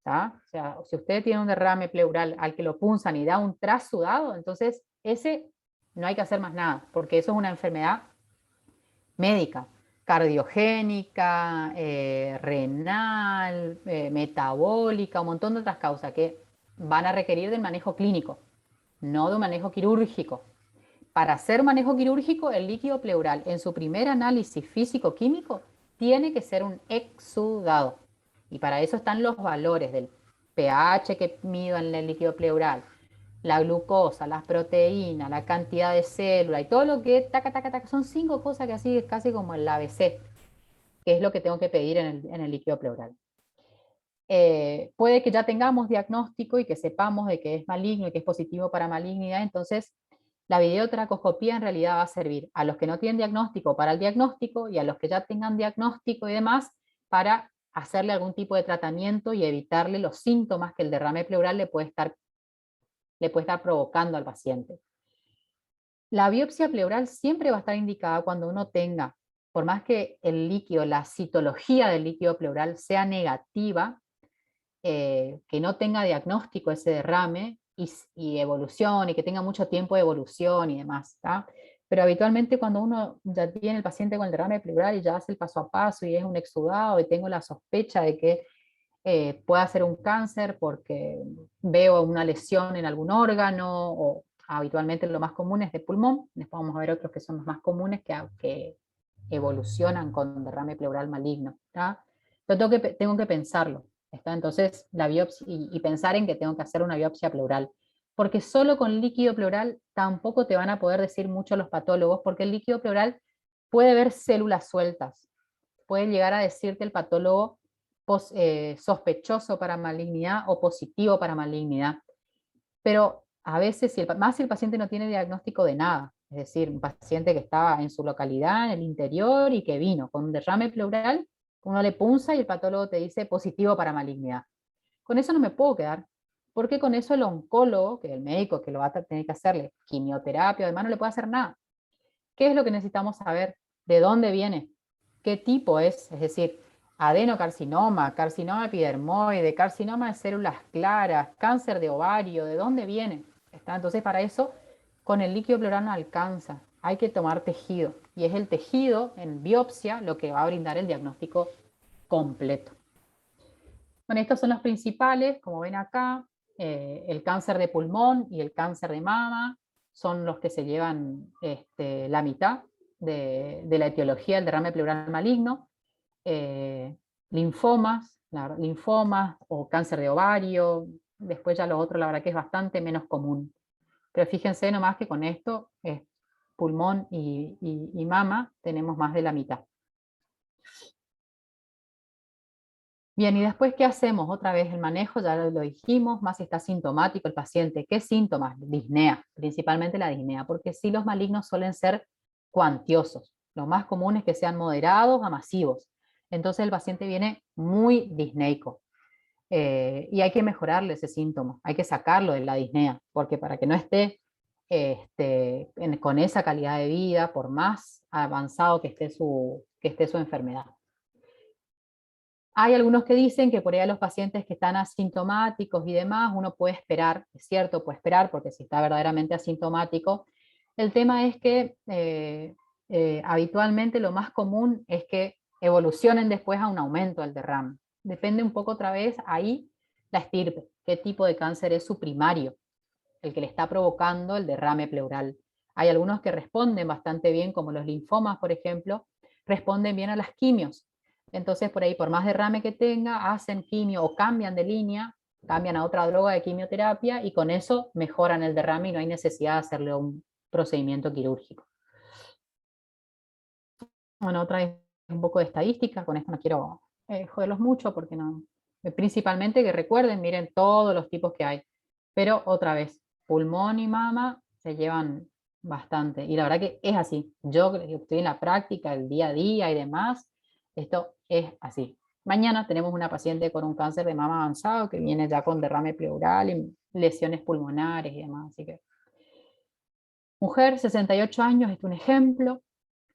¿tá? O sea, si usted tiene un derrame pleural al que lo punzan y da un trasudado, entonces ese no hay que hacer más nada, porque eso es una enfermedad médica, cardiogénica, renal, metabólica, un montón de otras causas que van a requerir del manejo clínico, no de un manejo quirúrgico. Para hacer manejo quirúrgico, el líquido pleural en su primer análisis físico-químico tiene que ser un exudado. Y para eso están los valores del pH que mido en el líquido pleural, la glucosa, las proteínas, la cantidad de célula y todo lo que son 5 cosas que así es casi como el ABC, que es lo que tengo que pedir en el líquido pleural. Puede que ya tengamos diagnóstico y que sepamos de que es maligno y que es positivo para malignidad, entonces la videotracoscopía en realidad va a servir a los que no tienen diagnóstico para el diagnóstico y a los que ya tengan diagnóstico y demás para hacerle algún tipo de tratamiento y evitarle los síntomas que el derrame pleural le puede estar provocando al paciente. La biopsia pleural siempre va a estar indicada cuando uno tenga, por más que el líquido, la citología del líquido pleural sea negativa, que no tenga diagnóstico ese derrame y evolución, y que tenga mucho tiempo de evolución y demás, ¿tá? Pero habitualmente cuando uno ya tiene el paciente con el derrame pleural y ya hace el paso a paso y es un exudado y tengo la sospecha de que pueda ser un cáncer porque veo una lesión en algún órgano, o habitualmente lo más común es de pulmón, después vamos a ver otros que son los más comunes que evolucionan con derrame pleural maligno, ¿tá? Yo tengo que pensarlo, ¿está? Entonces la biopsia, y pensar en que tengo que hacer una biopsia pleural, porque solo con líquido pleural tampoco te van a poder decir mucho los patólogos, porque el líquido pleural puede ver células sueltas, puede llegar a decirte el patólogo sospechoso para malignidad o positivo para malignidad. Pero a veces, más si el paciente no tiene diagnóstico de nada, es decir, un paciente que estaba en su localidad, en el interior, y que vino con un derrame pleural, uno le punza y el patólogo te dice positivo para malignidad. Con eso no me puedo quedar, porque con eso el oncólogo, que es el médico que lo va a tener que hacerle quimioterapia, además no le puede hacer nada. ¿Qué es lo que necesitamos saber? ¿De dónde viene? ¿Qué tipo es? Es decir, adenocarcinoma, carcinoma epidermoide, carcinoma de células claras, cáncer de ovario, ¿de dónde viene? ¿Está? Entonces para eso con el líquido pleural no alcanza, hay que tomar tejido, y es el tejido en biopsia lo que va a brindar el diagnóstico completo. Bueno, estos son los principales, como ven acá, el cáncer de pulmón y el cáncer de mama son los que se llevan la mitad de la etiología del derrame pleural maligno. Linfomas o cáncer de ovario, después ya lo otro la verdad que es bastante menos común. Pero fíjense nomás que con esto, pulmón y mama, tenemos más de la mitad. Bien, y después, ¿qué hacemos? Otra vez el manejo, ya lo dijimos, más si está sintomático el paciente. ¿Qué síntomas? Disnea, principalmente la disnea, porque sí, los malignos suelen ser cuantiosos. Lo más común es que sean moderados a masivos. Entonces el paciente viene muy disneico. Y hay que mejorarle ese síntoma, hay que sacarlo de la disnea, porque para que no esté con esa calidad de vida, por más avanzado que esté su enfermedad. Hay algunos que dicen que por ahí a los pacientes que están asintomáticos y demás, uno puede esperar, es cierto, puede esperar, porque si está verdaderamente asintomático, el tema es que habitualmente lo más común es que evolucionen después a un aumento del derrame. Depende un poco otra vez ahí la estirpe, qué tipo de cáncer es su primario, el que le está provocando el derrame pleural. Hay algunos que responden bastante bien, como los linfomas, por ejemplo, responden bien a las quimios. Entonces, por ahí, por más derrame que tenga, hacen quimio o cambian de línea, cambian a otra droga de quimioterapia y con eso mejoran el derrame y no hay necesidad de hacerle un procedimiento quirúrgico. Bueno, otra vez un poco de estadística, con esto no quiero joderlos mucho porque no, principalmente que recuerden, miren todos los tipos que hay, pero otra vez, pulmón y mama se llevan bastante, y la verdad que es así, yo que estoy en la práctica, el día a día y demás, esto es así. Mañana tenemos una paciente con un cáncer de mama avanzado que viene ya con derrame pleural y lesiones pulmonares y demás, así que. Mujer, 68 años, es un ejemplo.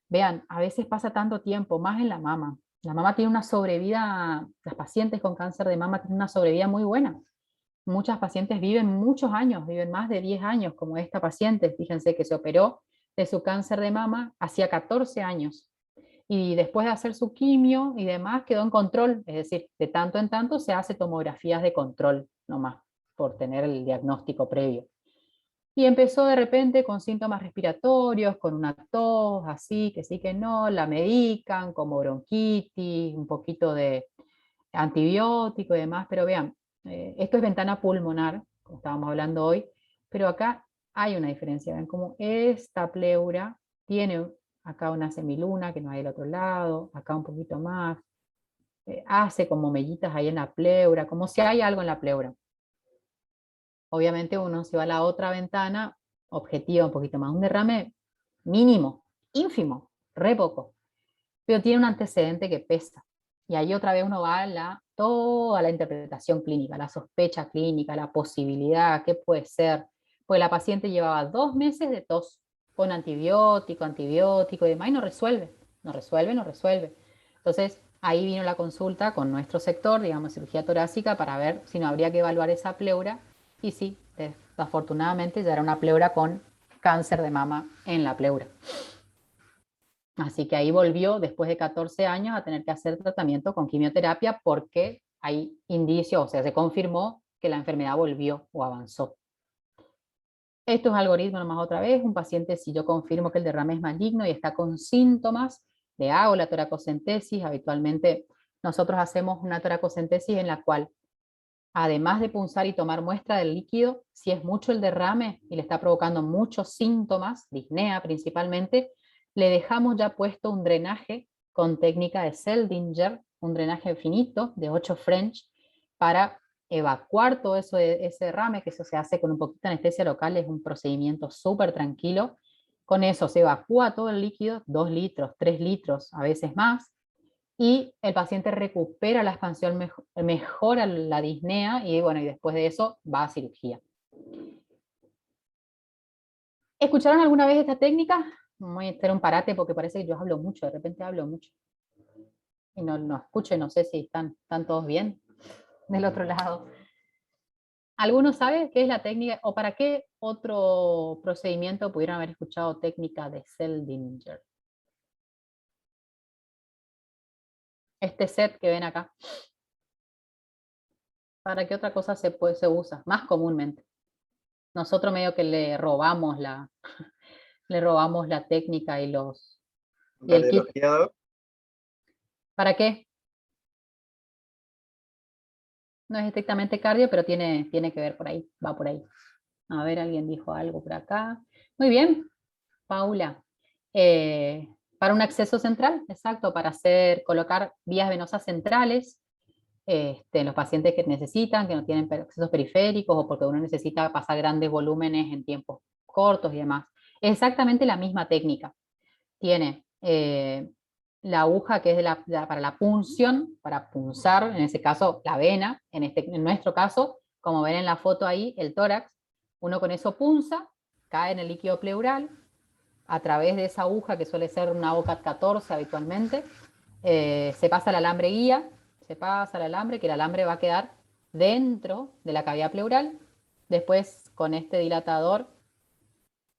Vean, a veces pasa tanto tiempo, más en la mama. La mama tiene una sobrevida, las pacientes con cáncer de mama tienen una sobrevida muy buena. Muchas pacientes viven muchos años, viven más de 10 años, como esta paciente, fíjense que se operó de su cáncer de mama hacía 14 años. Y después de hacer su quimio y demás, quedó en control, es decir, de tanto en tanto se hace tomografías de control, nomás, por tener el diagnóstico previo. Y empezó de repente con síntomas respiratorios, con una tos, así, que sí que no, la medican, como bronquitis, un poquito de antibiótico y demás, pero vean, esto es ventana pulmonar, como estábamos hablando hoy, pero acá hay una diferencia, ven como esta pleura tiene acá una semiluna que no hay del otro lado, acá un poquito más, hace como mellitas ahí en la pleura, como si hay algo en la pleura. Obviamente uno se va a la otra ventana, objetiva un poquito más, un derrame mínimo, ínfimo, re poco, pero tiene un antecedente que pesa. Y ahí otra vez uno va a toda la interpretación clínica, la sospecha clínica, la posibilidad, qué puede ser. Pues la paciente llevaba 2 meses de tos, con antibiótico y demás, y no resuelve, no resuelve, no resuelve. Entonces, ahí vino la consulta con nuestro sector, digamos, cirugía torácica, para ver si no habría que evaluar esa pleura. Y sí, desafortunadamente ya era una pleura con cáncer de mama en la pleura. Así que ahí volvió después de 14 años a tener que hacer tratamiento con quimioterapia porque hay indicios, o sea, se confirmó que la enfermedad volvió o avanzó. Esto es algoritmo nomás otra vez, un paciente, si yo confirmo que el derrame es maligno y está con síntomas, le hago la toracocentesis. Habitualmente nosotros hacemos una toracocentesis en la cual, además de punzar y tomar muestra del líquido, si es mucho el derrame y le está provocando muchos síntomas, disnea principalmente, le dejamos ya puesto un drenaje con técnica de Seldinger, un drenaje finito de 8 French, para evacuar todo eso, ese derrame, que eso se hace con un poquito de anestesia local, es un procedimiento súper tranquilo. Con eso se evacúa todo el líquido, 2 litros, 3 litros, a veces más, y el paciente recupera la expansión, mejora la disnea y bueno, y después de eso va a cirugía. ¿Escucharon alguna vez esta técnica? Voy a hacer un parate porque parece que yo hablo mucho, de repente hablo mucho. Y no escucho y no sé si están todos bien del otro lado. ¿Alguno sabe qué es la técnica o para qué otro procedimiento pudieron haber escuchado técnica de Seldinger? Este set que ven acá. ¿Para qué otra cosa se usa más comúnmente? Nosotros medio que le robamos la técnica y el kit. Radiología, doc. ¿Para qué? No es estrictamente cardio, pero tiene que ver por ahí, va por ahí. A ver, alguien dijo algo por acá. Muy bien, Paula. Para un acceso central, exacto, para colocar vías venosas centrales en los pacientes que necesitan, que no tienen accesos periféricos o porque uno necesita pasar grandes volúmenes en tiempos cortos y demás. Es exactamente la misma técnica. Tiene la aguja que es para la punción, para punzar, en ese caso la vena, en nuestro caso, como ven en la foto ahí, el tórax, uno con eso punza, cae en el líquido pleural, a través de esa aguja, que suele ser una OCAT 14 habitualmente, se pasa el alambre guía, que el alambre va a quedar dentro de la cavidad pleural. Después, con este dilatador,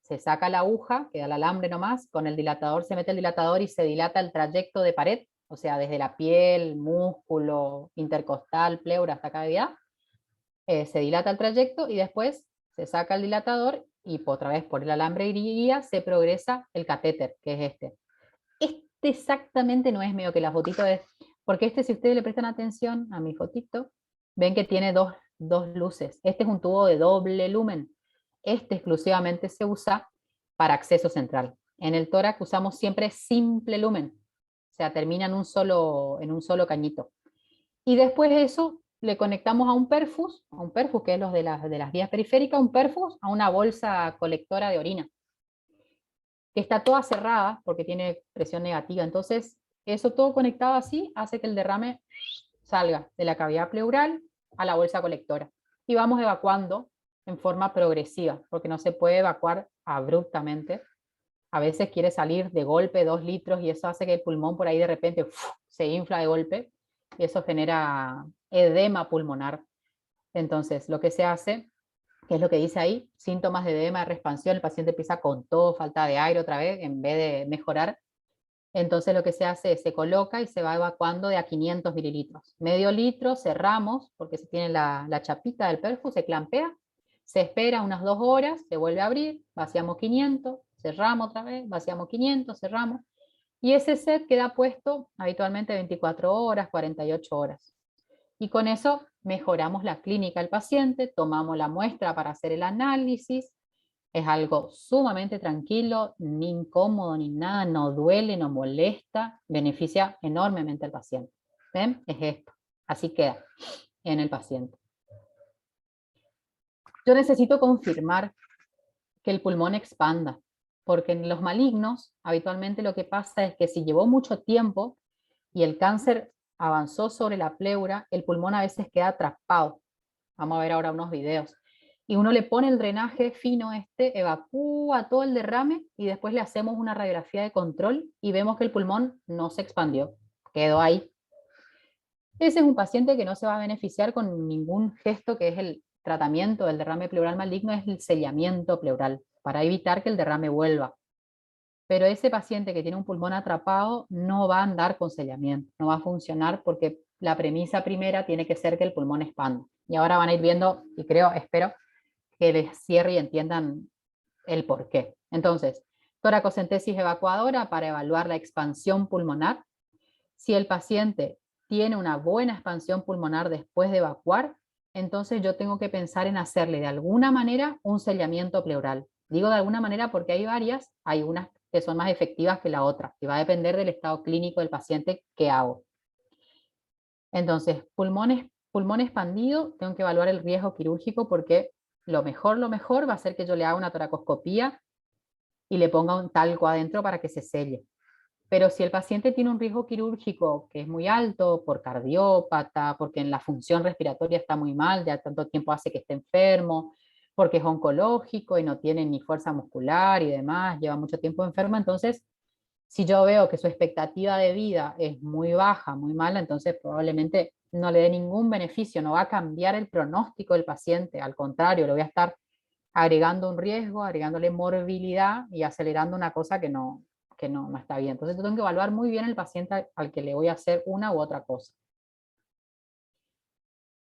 se saca la aguja, queda el alambre nomás, con el dilatador se mete el dilatador y se dilata el trayecto de pared o sea, desde la piel, músculo, intercostal, pleura hasta cavidad, se dilata el trayecto y después se saca el dilatador y otra vez por el alambre guía se progresa el catéter, que es este. Este exactamente no es medio que la fotito es, porque este, si ustedes le prestan atención a mi fotito, ven que tiene dos luces. Este es un tubo de doble lumen. Este exclusivamente se usa para acceso central. En el tórax usamos siempre simple lumen, o sea, termina en un solo cañito. Y después de eso le conectamos a un perfus que es los de las vías periféricas, un perfus a una bolsa colectora de orina, que está toda cerrada porque tiene presión negativa. Entonces, eso todo conectado así hace que el derrame salga de la cavidad pleural a la bolsa colectora. Y vamos evacuando en forma progresiva, porque no se puede evacuar abruptamente. A veces quiere salir de golpe 2 litros y eso hace que el pulmón por ahí de repente se infla de golpe y eso genera edema pulmonar. Entonces, lo que se hace, que es lo que dice ahí, síntomas de edema, de reexpansión, el paciente empieza con todo, falta de aire otra vez, en vez de mejorar. Entonces lo que se hace es se coloca y se va evacuando de a 500 mililitros. Medio litro, cerramos, porque se tiene la chapita del perfus, se clampea, se espera unas 2 horas, se vuelve a abrir, vaciamos 500, cerramos otra vez, vaciamos 500, cerramos. Y ese set queda puesto habitualmente 24 horas, 48 horas. Y con eso mejoramos la clínica del paciente, tomamos la muestra para hacer el análisis. Es algo sumamente tranquilo, ni incómodo, ni nada, no duele, no molesta, beneficia enormemente al paciente. ¿Ven? Es esto. Así queda en el paciente. Yo necesito confirmar que el pulmón expanda, porque en los malignos habitualmente lo que pasa es que si llevó mucho tiempo y el cáncer avanzó sobre la pleura, el pulmón a veces queda atrapado. Vamos a ver ahora unos videos. Y uno le pone el drenaje fino evacúa todo el derrame y después le hacemos una radiografía de control y vemos que el pulmón no se expandió, quedó ahí. Ese es un paciente que no se va a beneficiar con ningún gesto, que es el tratamiento del derrame pleural maligno, es el sellamiento pleural, para evitar que el derrame vuelva. Pero ese paciente que tiene un pulmón atrapado no va a andar con sellamiento, no va a funcionar porque la premisa primera tiene que ser que el pulmón expanda. Y ahora van a ir viendo, y espero, que les cierre y entiendan el por qué. Entonces, toracocentesis evacuadora para evaluar la expansión pulmonar. Si el paciente tiene una buena expansión pulmonar después de evacuar, entonces yo tengo que pensar en hacerle de alguna manera un sellamiento pleural. Digo de alguna manera porque hay varias, hay unas que son más efectivas que la otra, y va a depender del estado clínico del paciente que hago. Entonces, pulmón expandido, tengo que evaluar el riesgo quirúrgico porque lo mejor va a ser que yo le haga una toracoscopía y le ponga un talco adentro para que se selle. Pero si el paciente tiene un riesgo quirúrgico que es muy alto, por cardiópata, porque en la función respiratoria está muy mal, ya tanto tiempo hace que esté enfermo, porque es oncológico y no tiene ni fuerza muscular y demás, lleva mucho tiempo enfermo, entonces si yo veo que su expectativa de vida es muy baja, muy mala, entonces probablemente no le dé ningún beneficio, no va a cambiar el pronóstico del paciente, al contrario, le voy a estar agregando un riesgo, agregándole morbilidad y acelerando una cosa que no está bien. Entonces yo tengo que evaluar muy bien el paciente al que le voy a hacer una u otra cosa.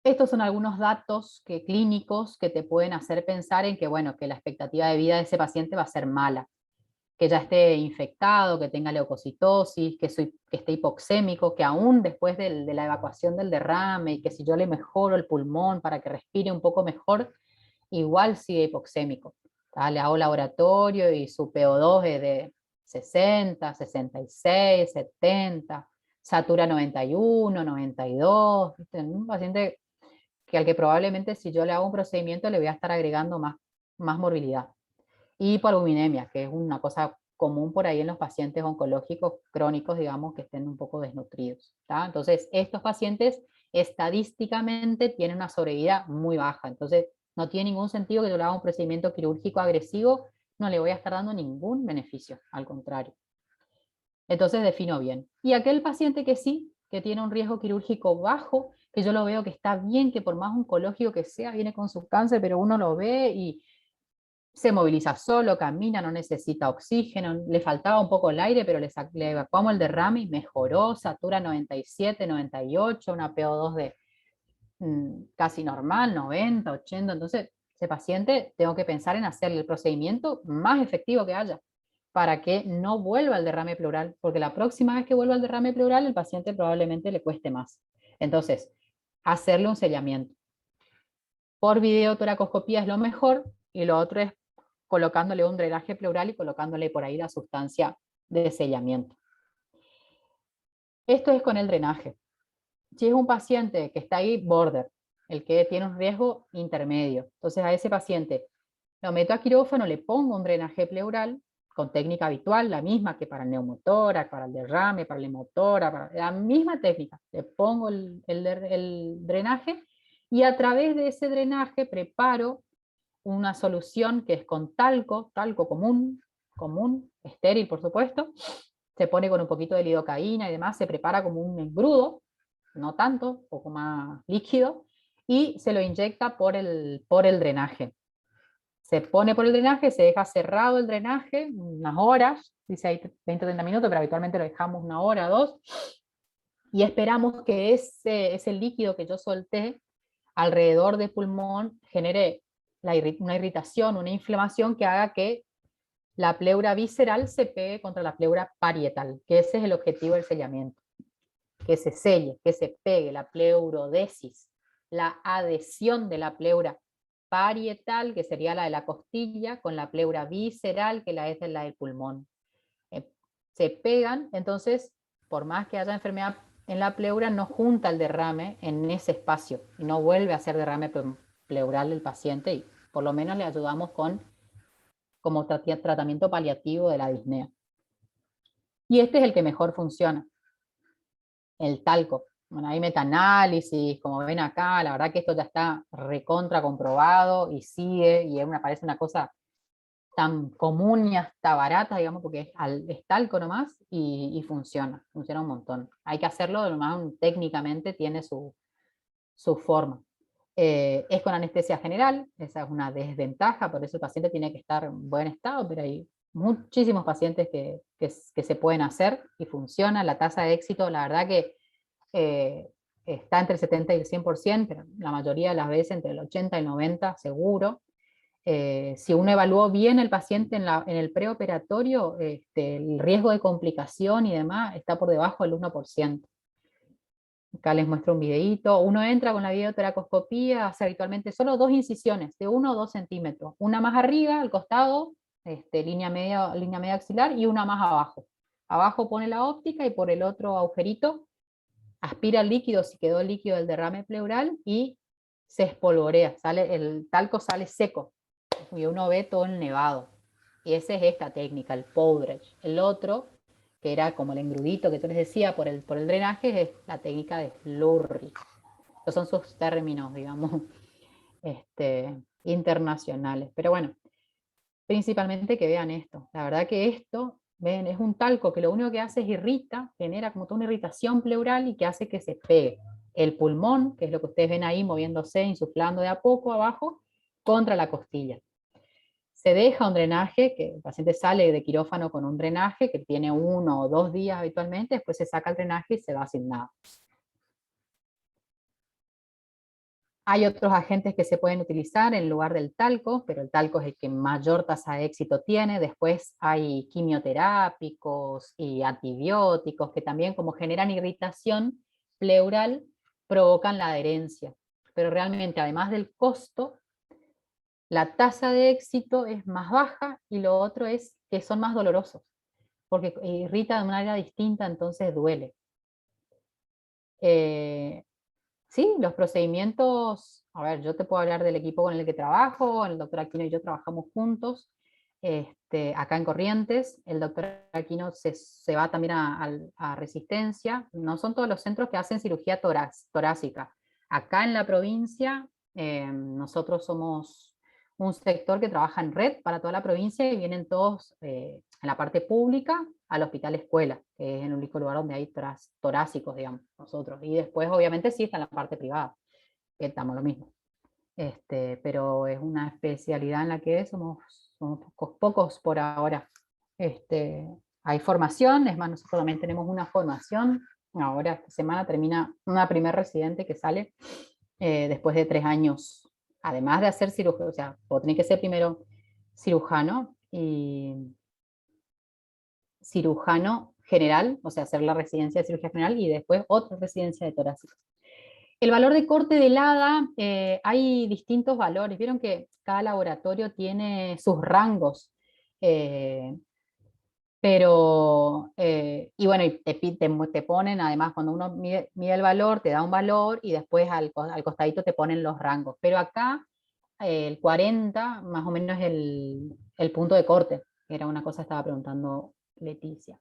Estos son algunos datos clínicos que te pueden hacer pensar en que, bueno, que la expectativa de vida de ese paciente va a ser mala, que ya esté infectado, que tenga leucocitosis, que esté hipoxémico, que aún después de la evacuación del derrame, y que si yo le mejoro el pulmón para que respire un poco mejor, igual sigue hipoxémico. Le hago laboratorio y su PO2 es de 60, 66, 70, satura 91, 92, un paciente que al que probablemente si yo le hago un procedimiento le voy a estar agregando más morbilidad. Y hipoalbuminemia, que es una cosa común por ahí en los pacientes oncológicos crónicos, digamos, que estén un poco desnutridos. Entonces, estos pacientes estadísticamente tienen una sobrevida muy baja, entonces no tiene ningún sentido que yo le haga un procedimiento quirúrgico agresivo, no le voy a estar dando ningún beneficio, al contrario. Entonces defino bien. Y aquel paciente que sí, que tiene un riesgo quirúrgico bajo, que yo lo veo que está bien, que por más oncológico que sea, viene con su cáncer, pero uno lo ve y se moviliza solo, camina, no necesita oxígeno, le faltaba un poco el aire, pero le evacuamos el derrame y mejoró, satura 97, 98, una PO2 de casi normal, 90, 80, entonces ese paciente tengo que pensar en hacerle el procedimiento más efectivo que haya, para que no vuelva al derrame pleural, porque la próxima vez que vuelva al derrame pleural, el paciente probablemente le cueste más. Entonces, hacerle un sellamiento. Por videotoracoscopía es lo mejor, y lo otro es colocándole un drenaje pleural y colocándole por ahí la sustancia de sellamiento. Esto es con el drenaje. Si es un paciente que está ahí border, el que tiene un riesgo intermedio, entonces a ese paciente lo meto a quirófano, le pongo un drenaje pleural con técnica habitual, la misma que para el neumotórax, para el derrame, para la hemotora, la misma técnica. Le pongo el drenaje y a través de ese drenaje preparo una solución que es con talco común, estéril por supuesto, se pone con un poquito de lidocaína y demás, se prepara como un engrudo, no tanto, un poco más líquido, y se lo inyecta por el drenaje. Se pone por el drenaje, se deja cerrado el drenaje unas horas, dice ahí 20 o 30 minutos, pero habitualmente lo dejamos una hora, 2, y esperamos que ese líquido que yo solté alrededor del pulmón genere una irritación, una inflamación que haga que la pleura visceral se pegue contra la pleura parietal, que ese es el objetivo del sellamiento, que se selle, que se pegue la pleurodesis, la adhesión de la pleura parietal, que sería la de la costilla, con la pleura visceral, que es la del pulmón. Se pegan, entonces, por más que haya enfermedad en la pleura, no junta el derrame en ese espacio, y no vuelve a hacer derrame pleural del paciente, y por lo menos le ayudamos como tratamiento paliativo de la disnea. Y este es el que mejor funciona, el talco. Bueno, hay metaanálisis, como ven acá, la verdad que esto ya está recontra comprobado y sigue, y parece una cosa tan común y hasta barata, digamos, porque es talco nomás y funciona un montón. Hay que hacerlo, nomás técnicamente tiene su forma. Es con anestesia general, esa es una desventaja, por eso el paciente tiene que estar en buen estado, pero hay muchísimos pacientes que se pueden hacer y funciona. La tasa de éxito, la verdad que está entre el 70 y el 100%, pero la mayoría de las veces entre el 80 y el 90 seguro. Si uno evaluó bien el paciente en el preoperatorio, el riesgo de complicación y demás está por debajo del 1%. Acá les muestro un videíto. Uno entra con la videotoracoscopía, hace habitualmente solo 2 incisiones de 1 o 2 centímetros. Una más arriba, al costado, línea media axilar, y una más abajo. Abajo pone la óptica y por el otro agujerito aspira el líquido, si quedó el líquido del derrame pleural, y se espolvorea. El talco sale seco y uno ve todo el nevado. Y esa es esta técnica, el powderage. El otro, que era como el engrudito que yo les decía por el drenaje, es la técnica de slurry. Estos son sus términos, digamos, internacionales. Pero bueno, principalmente que vean esto. La verdad que esto, ven, es un talco que lo único que hace es irrita, genera como toda una irritación pleural y que hace que se pegue el pulmón, que es lo que ustedes ven ahí moviéndose, insuflando de a poco abajo, contra la costilla. Se deja un drenaje, que el paciente sale de quirófano con un drenaje que tiene 1 o 2 días habitualmente, después se saca el drenaje y se va sin nada. Hay otros agentes que se pueden utilizar en lugar del talco, pero el talco es el que mayor tasa de éxito tiene. Después hay quimioterápicos y antibióticos que también, como generan irritación pleural, provocan la adherencia. Pero realmente, además del costo, la tasa de éxito es más baja, y lo otro es que son más dolorosos, porque irrita de una manera distinta, entonces duele. Sí, los procedimientos, a ver, yo te puedo hablar del equipo con el que trabajo, el doctor Aquino y yo trabajamos juntos, acá en Corrientes. El doctor Aquino se va también a Resistencia. No son todos los centros que hacen cirugía torácica. Acá en la provincia, nosotros somos un sector que trabaja en red para toda la provincia, y vienen todos en la parte pública al hospital escuela, que es el único lugar donde hay torácicos, digamos, nosotros. Y después, obviamente, sí está en la parte privada, que estamos lo mismo. pero es una especialidad en la que somos pocos por ahora. Hay formación, es más, nosotros también tenemos una formación. Ahora esta semana termina una primer residente que sale después de 3 años, además de hacer cirugía, o sea, vos tenés que ser primero cirujano y cirujano general, o sea, hacer la residencia de cirugía general y después otra residencia de torácica. El valor de corte del HADA, hay distintos valores. Vieron que cada laboratorio tiene sus rangos. Y bueno, y te ponen, además, cuando uno mide el valor, te da un valor y después al costadito te ponen los rangos. Pero acá el 40 más o menos es el punto de corte, que era una cosa que estaba preguntando Leticia.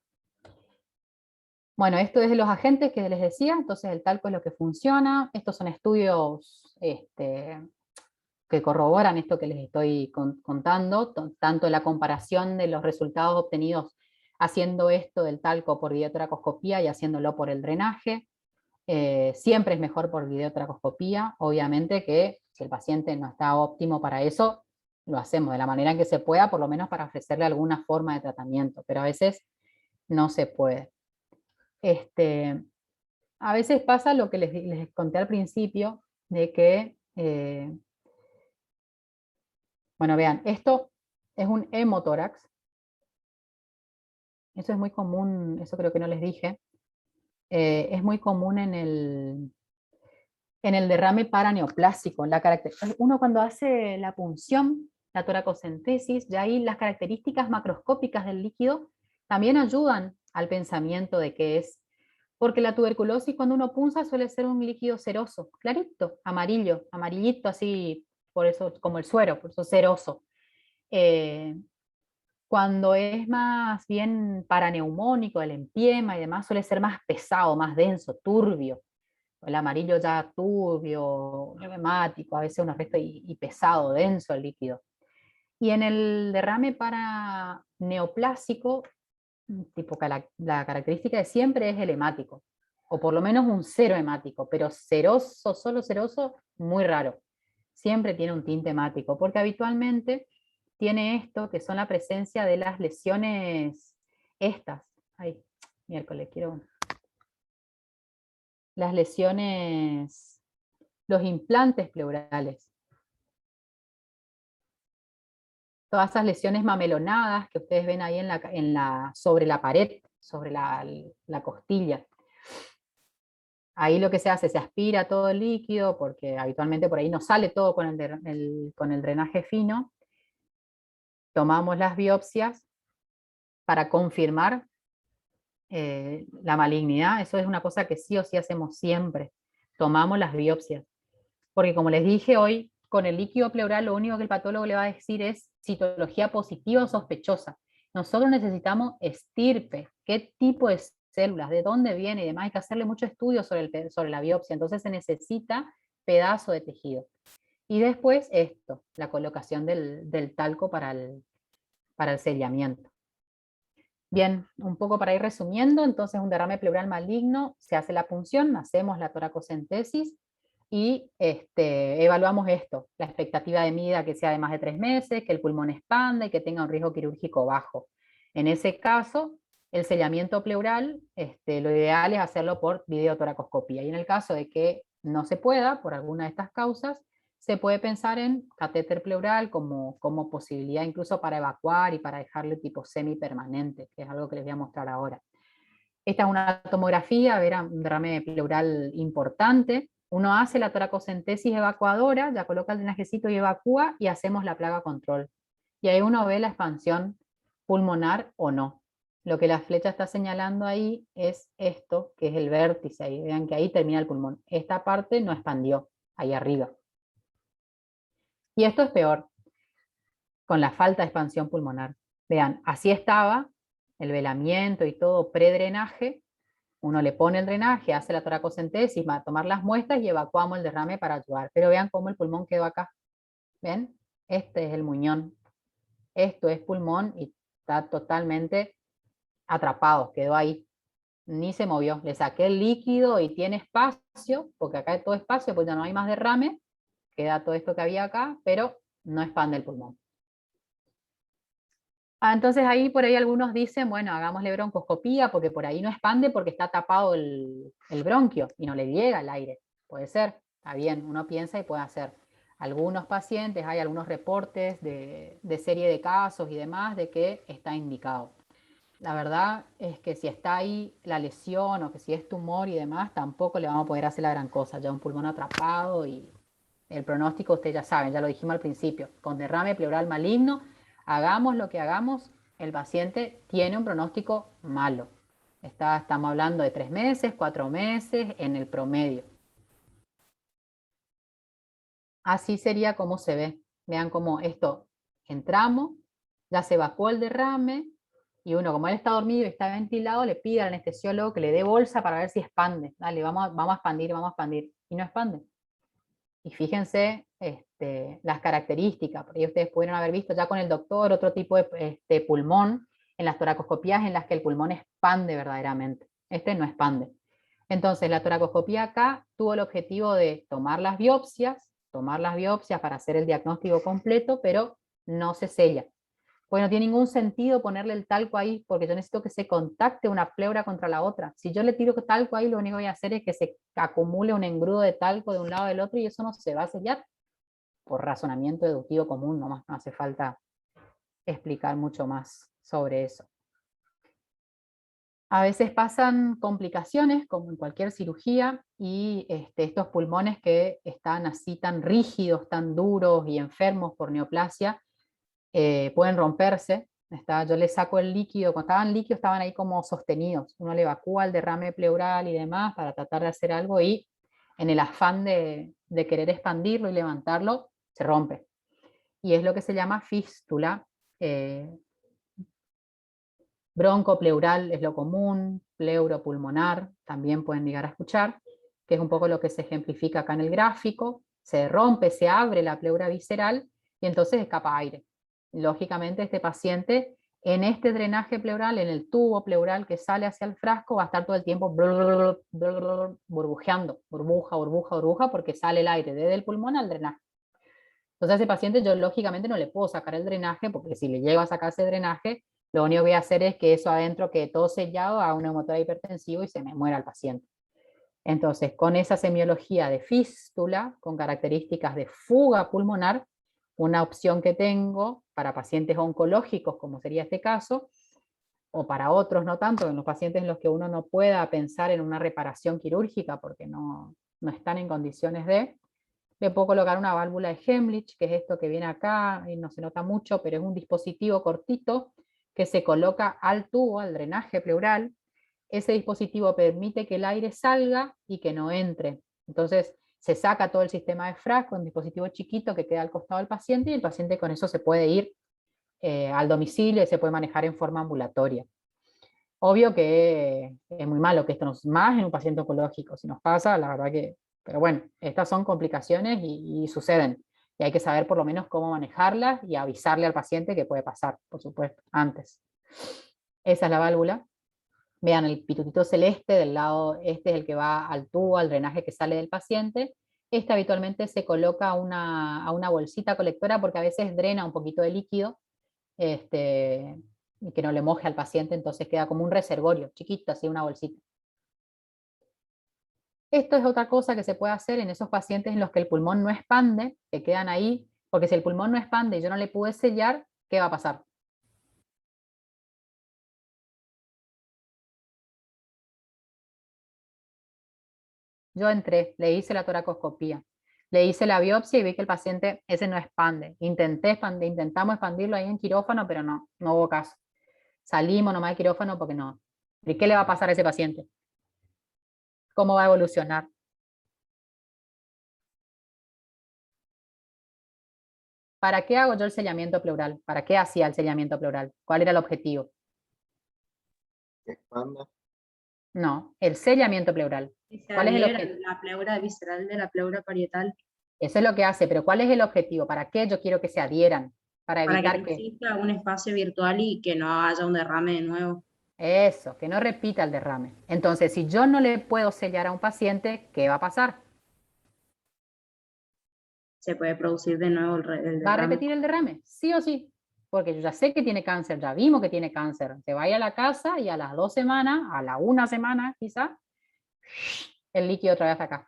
Bueno, esto es de los agentes que les decía, entonces el talco es lo que funciona. Estos son estudios que corroboran esto que les estoy contando, tanto la comparación de los resultados obtenidos haciendo esto del talco por videotracoscopía y haciéndolo por el drenaje. Siempre es mejor por videotracoscopía, obviamente que si el paciente no está óptimo para eso, lo hacemos de la manera en que se pueda, por lo menos para ofrecerle alguna forma de tratamiento, pero a veces no se puede. A veces pasa lo que les conté al principio, de que, bueno, vean, esto es un hemotórax. Eso es muy común, eso creo que no les dije. Es muy común en el derrame paraneoplásico. Uno cuando hace la punción, la toracocentesis, ya ahí las características macroscópicas del líquido también ayudan al pensamiento de qué es. Porque la tuberculosis cuando uno punza suele ser un líquido ceroso, clarito, amarillo, amarillito así, por eso como el suero, por eso ceroso. Cuando es más bien paraneumónico, el empiema y demás, suele ser más pesado, más denso, turbio. El amarillo ya turbio, hemático, a veces un aspecto y pesado, denso el líquido. Y en el derrame paraneoplásico, tipo la característica de siempre es el hemático, o por lo menos un cero hemático, pero ceroso, solo ceroso, muy raro. Siempre tiene un tinte hemático, porque habitualmente tiene esto, que son la presencia de las lesiones estas. Ay, miércoles, las lesiones, los implantes pleurales. Todas esas lesiones mamelonadas que ustedes ven ahí sobre la pared, sobre la costilla. Ahí lo que se hace, se aspira todo el líquido, porque habitualmente por ahí no sale todo con el drenaje fino. Tomamos las biopsias para confirmar la malignidad. Eso es una cosa que sí o sí hacemos siempre. Tomamos las biopsias. Porque como les dije hoy, con el líquido pleural lo único que el patólogo le va a decir es citología positiva o sospechosa. Nosotros necesitamos estirpe, qué tipo de células, de dónde viene y demás. Hay que hacerle mucho estudio sobre la biopsia, entonces se necesita pedazo de tejido. Y después esto, la colocación del talco para el sellamiento. Bien, un poco para ir resumiendo, entonces un derrame pleural maligno, se hace la punción, hacemos la toracocentesis, y evaluamos esto, la expectativa de vida que sea de más de 3 meses, que el pulmón expanda y que tenga un riesgo quirúrgico bajo. En ese caso, el sellamiento pleural, lo ideal es hacerlo por videotoracoscopía. Y en el caso de que no se pueda, por alguna de estas causas, se puede pensar en catéter pleural como posibilidad incluso para evacuar y para dejarle tipo semipermanente, que es algo que les voy a mostrar ahora. Esta es una tomografía, verá, un derrame pleural importante. Uno hace la toracocentesis evacuadora, ya coloca el drenajecito y evacúa, y hacemos la plaga control. Y ahí uno ve la expansión pulmonar o no. Lo que la flecha está señalando ahí es esto, que es el vértice. Ahí, vean que ahí termina el pulmón. Esta parte no expandió, ahí arriba. Y esto es peor, con la falta de expansión pulmonar. Vean, así estaba el velamiento y todo predrenaje. Uno le pone el drenaje, hace la toracocentesis, va a tomar las muestras y evacuamos el derrame para ayudar. Pero vean cómo el pulmón quedó acá. ¿Ven? Este es el muñón. Esto es pulmón y está totalmente atrapado, quedó ahí. Ni se movió. Le saqué el líquido y tiene espacio, porque acá hay todo espacio, pues ya no hay más derrame. queda todo esto que había acá, pero no expande el pulmón. Entonces ahí por ahí algunos dicen, bueno, hagámosle broncoscopía porque por ahí no expande porque está tapado el bronquio y no le llega el aire. Puede ser, está bien, uno piensa y puede hacer. Algunos pacientes, hay algunos reportes de serie de casos y demás de que está indicado. La verdad es que si está ahí la lesión o que si es tumor y demás, tampoco le vamos a poder hacer la gran cosa. Ya un pulmón atrapado y el pronóstico, ustedes ya saben, ya lo dijimos al principio, con derrame pleural maligno, hagamos lo que hagamos, el paciente tiene un pronóstico malo. Estamos hablando de 3 meses, 4 meses en el promedio. Así sería como se ve. Vean cómo esto, entramos, ya se evacuó el derrame, y uno, como él está dormido y está ventilado, le pide al anestesiólogo que le dé bolsa para ver si expande. Dale, vamos a expandir, vamos a expandir. Y no expande. Y fíjense las características, porque ustedes pudieron haber visto ya con el doctor otro tipo de pulmón en las toracoscopías en las que el pulmón expande verdaderamente. Este no expande. Entonces la toracoscopía acá tuvo el objetivo de tomar las biopsias para hacer el diagnóstico completo, pero no se sella. Pues no tiene ningún sentido ponerle el talco ahí, porque yo necesito que se contacte una pleura contra la otra. Si yo le tiro talco ahí, lo único que voy a hacer es que se acumule un engrudo de talco de un lado del otro y eso no se va a sellar. Por razonamiento deductivo común, no hace falta explicar mucho más sobre eso. A veces pasan complicaciones, como en cualquier cirugía, y estos pulmones que están así tan rígidos, tan duros y enfermos por neoplasia, pueden romperse. Yo le saco el líquido, cuando estaban líquidos estaban ahí como sostenidos, uno le evacúa el derrame pleural y demás para tratar de hacer algo y en el afán de querer expandirlo y levantarlo, se rompe. Y es lo que se llama fístula. Broncopleural es lo común, pleuropulmonar también pueden llegar a escuchar, que es un poco lo que se ejemplifica acá en el gráfico. Se rompe, se abre la pleura visceral y entonces escapa aire. Lógicamente este paciente en este drenaje pleural, en el tubo pleural que sale hacia el frasco, va a estar todo el tiempo burbujeando, burbuja, burbuja, burbuja, porque sale el aire desde el pulmón al drenaje. Entonces a ese paciente yo lógicamente no le puedo sacar el drenaje, porque si le llego a sacar ese drenaje, lo único que voy a hacer es que eso adentro quede todo sellado, a un neumotórax hipertensivo y se me muera el paciente. Entonces, con esa semiología de fístula, con características de fuga pulmonar, una opción que tengo para pacientes oncológicos, como sería este caso, o para otros no tanto, en los pacientes en los que uno no pueda pensar en una reparación quirúrgica porque no están en condiciones de, le puedo colocar una válvula de Hemlich, que es esto que viene acá, y no se nota mucho, pero es un dispositivo cortito que se coloca al tubo, al drenaje pleural. Ese dispositivo permite que el aire salga y que no entre. Entonces se saca todo el sistema de frasco, un dispositivo chiquito que queda al costado del paciente, y el paciente con eso se puede ir al domicilio y se puede manejar en forma ambulatoria. Obvio que es muy malo que esto nos, más en un paciente oncológico, si nos pasa, la verdad que, pero bueno, estas son complicaciones y suceden, y hay que saber por lo menos cómo manejarlas y avisarle al paciente que puede pasar, por supuesto, antes. Esa es la válvula. Vean, el pitutito celeste del lado este es el que va al tubo, al drenaje que sale del paciente. Este habitualmente se coloca a una bolsita colectora porque a veces drena un poquito de líquido, y que no le moje al paciente, entonces queda como un reservorio, chiquito, así una bolsita. Esto es otra cosa que se puede hacer en esos pacientes en los que el pulmón no expande, que quedan ahí, porque si el pulmón no expande y yo no le pude sellar, ¿qué va a pasar? Yo entré, le hice la toracoscopía, le hice la biopsia y vi que el paciente ese no expande. Intentamos expandirlo ahí en quirófano, pero no hubo caso. Salimos nomás de quirófano porque no. ¿Y qué le va a pasar a ese paciente? ¿Cómo va a evolucionar? ¿Para qué hago yo el sellamiento pleural? ¿Para qué hacía el sellamiento pleural? ¿Cuál era el objetivo? que expanda. No, el sellamiento pleural. Que se ¿Cuál es el adhiera objetivo? la pleura visceral de la pleura parietal Eso es lo que hace, pero ¿cuál es el objetivo? ¿Para qué yo quiero que se adhieran? Para para que evitar no que exista un espacio virtual y que no haya un derrame de nuevo. eso, que no repita el derrame. Entonces, si yo no le puedo sellar a un paciente, ¿qué va a pasar? se puede producir de nuevo el va a derrame. repetir el derrame, sí o sí, porque yo ya sé que tiene cáncer, ya vimos que tiene cáncer, se vaya a la casa y a las 2 semanas, a la 1 semana quizá, el líquido otra vez acá.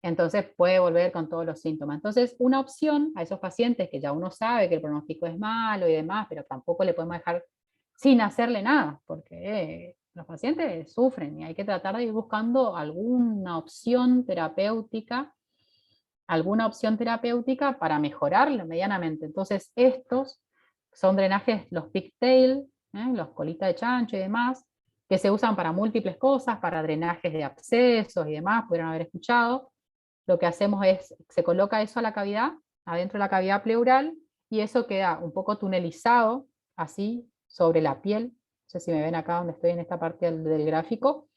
Entonces puede volver con todos los síntomas. Entonces una opción a esos pacientes que ya uno sabe que el pronóstico es malo y demás, pero tampoco le podemos dejar sin hacerle nada, porque los pacientes sufren y hay que tratar de ir buscando alguna opción terapéutica para mejorarlo medianamente. Entonces estos son drenajes, los pigtail, los colita de chancho y demás, que se usan para múltiples cosas, para drenajes de abscesos y demás, pudieron haber escuchado. Lo que hacemos es, se coloca eso a la cavidad, adentro de la cavidad pleural, y eso queda un poco tunelizado, así, sobre la piel. No sé si me ven acá donde estoy en esta parte del gráfico.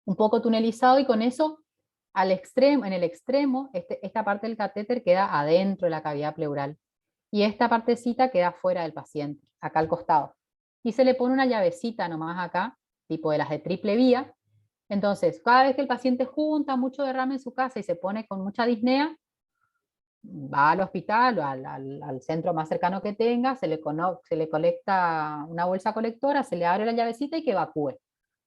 Un poco tunelizado, y con eso, al extremo, en el extremo, esta parte del catéter queda adentro de la cavidad pleural. Y esta partecita queda fuera del paciente, acá al costado. Y se le pone una llavecita nomás acá, tipo de las de triple vía. Entonces, cada vez que el paciente junta mucho derrame en su casa y se pone con mucha disnea, va al hospital o al centro más cercano que tenga, se le colecta una bolsa colectora, se le abre la llavecita y que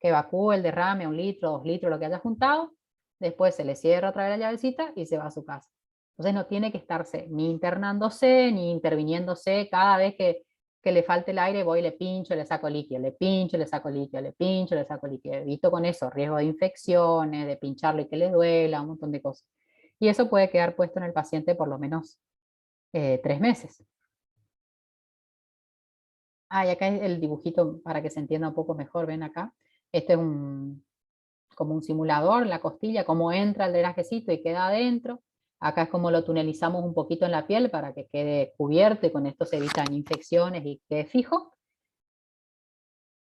evacúe el derrame, 1 litro, 2 litros, lo que haya juntado, después se le cierra otra vez la llavecita y se va a su casa. Entonces no tiene que estarse ni internándose, ni interviniéndose cada vez que le falte el aire, voy y le pincho, le saco líquido, le pincho, le saco líquido, le pincho, le saco líquido. Evito con eso riesgo de infecciones, de pincharlo y que le duela, un montón de cosas. Y eso puede quedar puesto en el paciente por lo menos 3 meses. Y acá es el dibujito para que se entienda un poco mejor, ven acá. Este es como un simulador, la costilla, cómo entra el drenajecito y queda adentro. Acá es como lo tunelizamos un poquito en la piel para que quede cubierto, y con esto se evitan infecciones y quede fijo.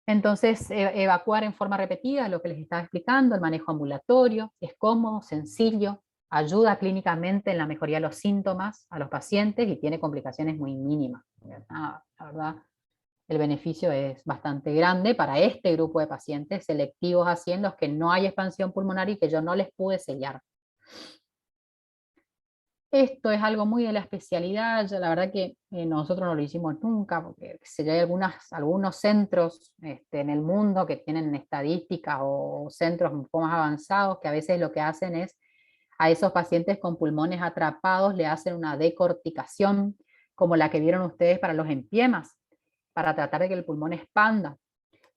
Entonces, evacuar en forma repetida, lo que les estaba explicando, el manejo ambulatorio, es cómodo, sencillo, ayuda clínicamente en la mejoría de los síntomas a los pacientes y tiene complicaciones muy mínimas. La verdad, el beneficio es bastante grande para este grupo de pacientes selectivos, así en los que no hay expansión pulmonar y que yo no les pude sellar. Esto es algo muy de la especialidad, yo, la verdad que nosotros no lo hicimos nunca, porque ya hay algunos centros en el mundo que tienen estadísticas o centros un poco más avanzados que a veces lo que hacen es a esos pacientes con pulmones atrapados le hacen una decorticación, como la que vieron ustedes para los empiemas, para tratar de que el pulmón expanda.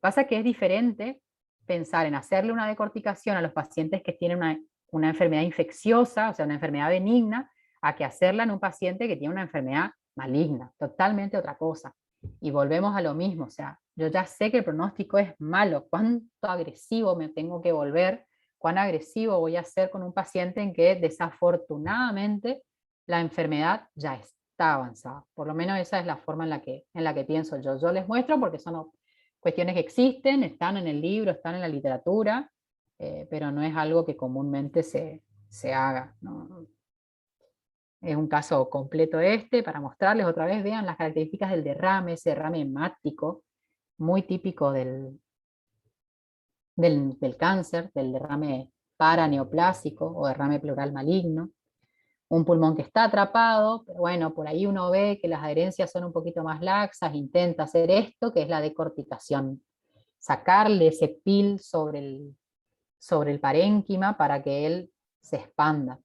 Pasa que es diferente pensar en hacerle una decorticación a los pacientes que tienen una enfermedad infecciosa, o sea, una enfermedad benigna, a que hacerla en un paciente que tiene una enfermedad maligna, totalmente otra cosa. Y volvemos a lo mismo, o sea, yo ya sé que el pronóstico es malo, cuánto agresivo me tengo que volver, cuán agresivo voy a ser con un paciente en que desafortunadamente la enfermedad ya está avanzada. Por lo menos esa es la forma en la que pienso yo. Yo les muestro porque son cuestiones que existen, están en el libro, están en la literatura, pero no es algo que comúnmente se haga, ¿no? Es un caso completo para mostrarles otra vez, vean las características del derrame, ese derrame hemático, muy típico del cáncer, del derrame paraneoplásico o derrame pleural maligno. Un pulmón que está atrapado, pero bueno, por ahí uno ve que las adherencias son un poquito más laxas, intenta hacer esto, que es la decorticación, sacarle ese pil sobre el parénquima para que él se expanda.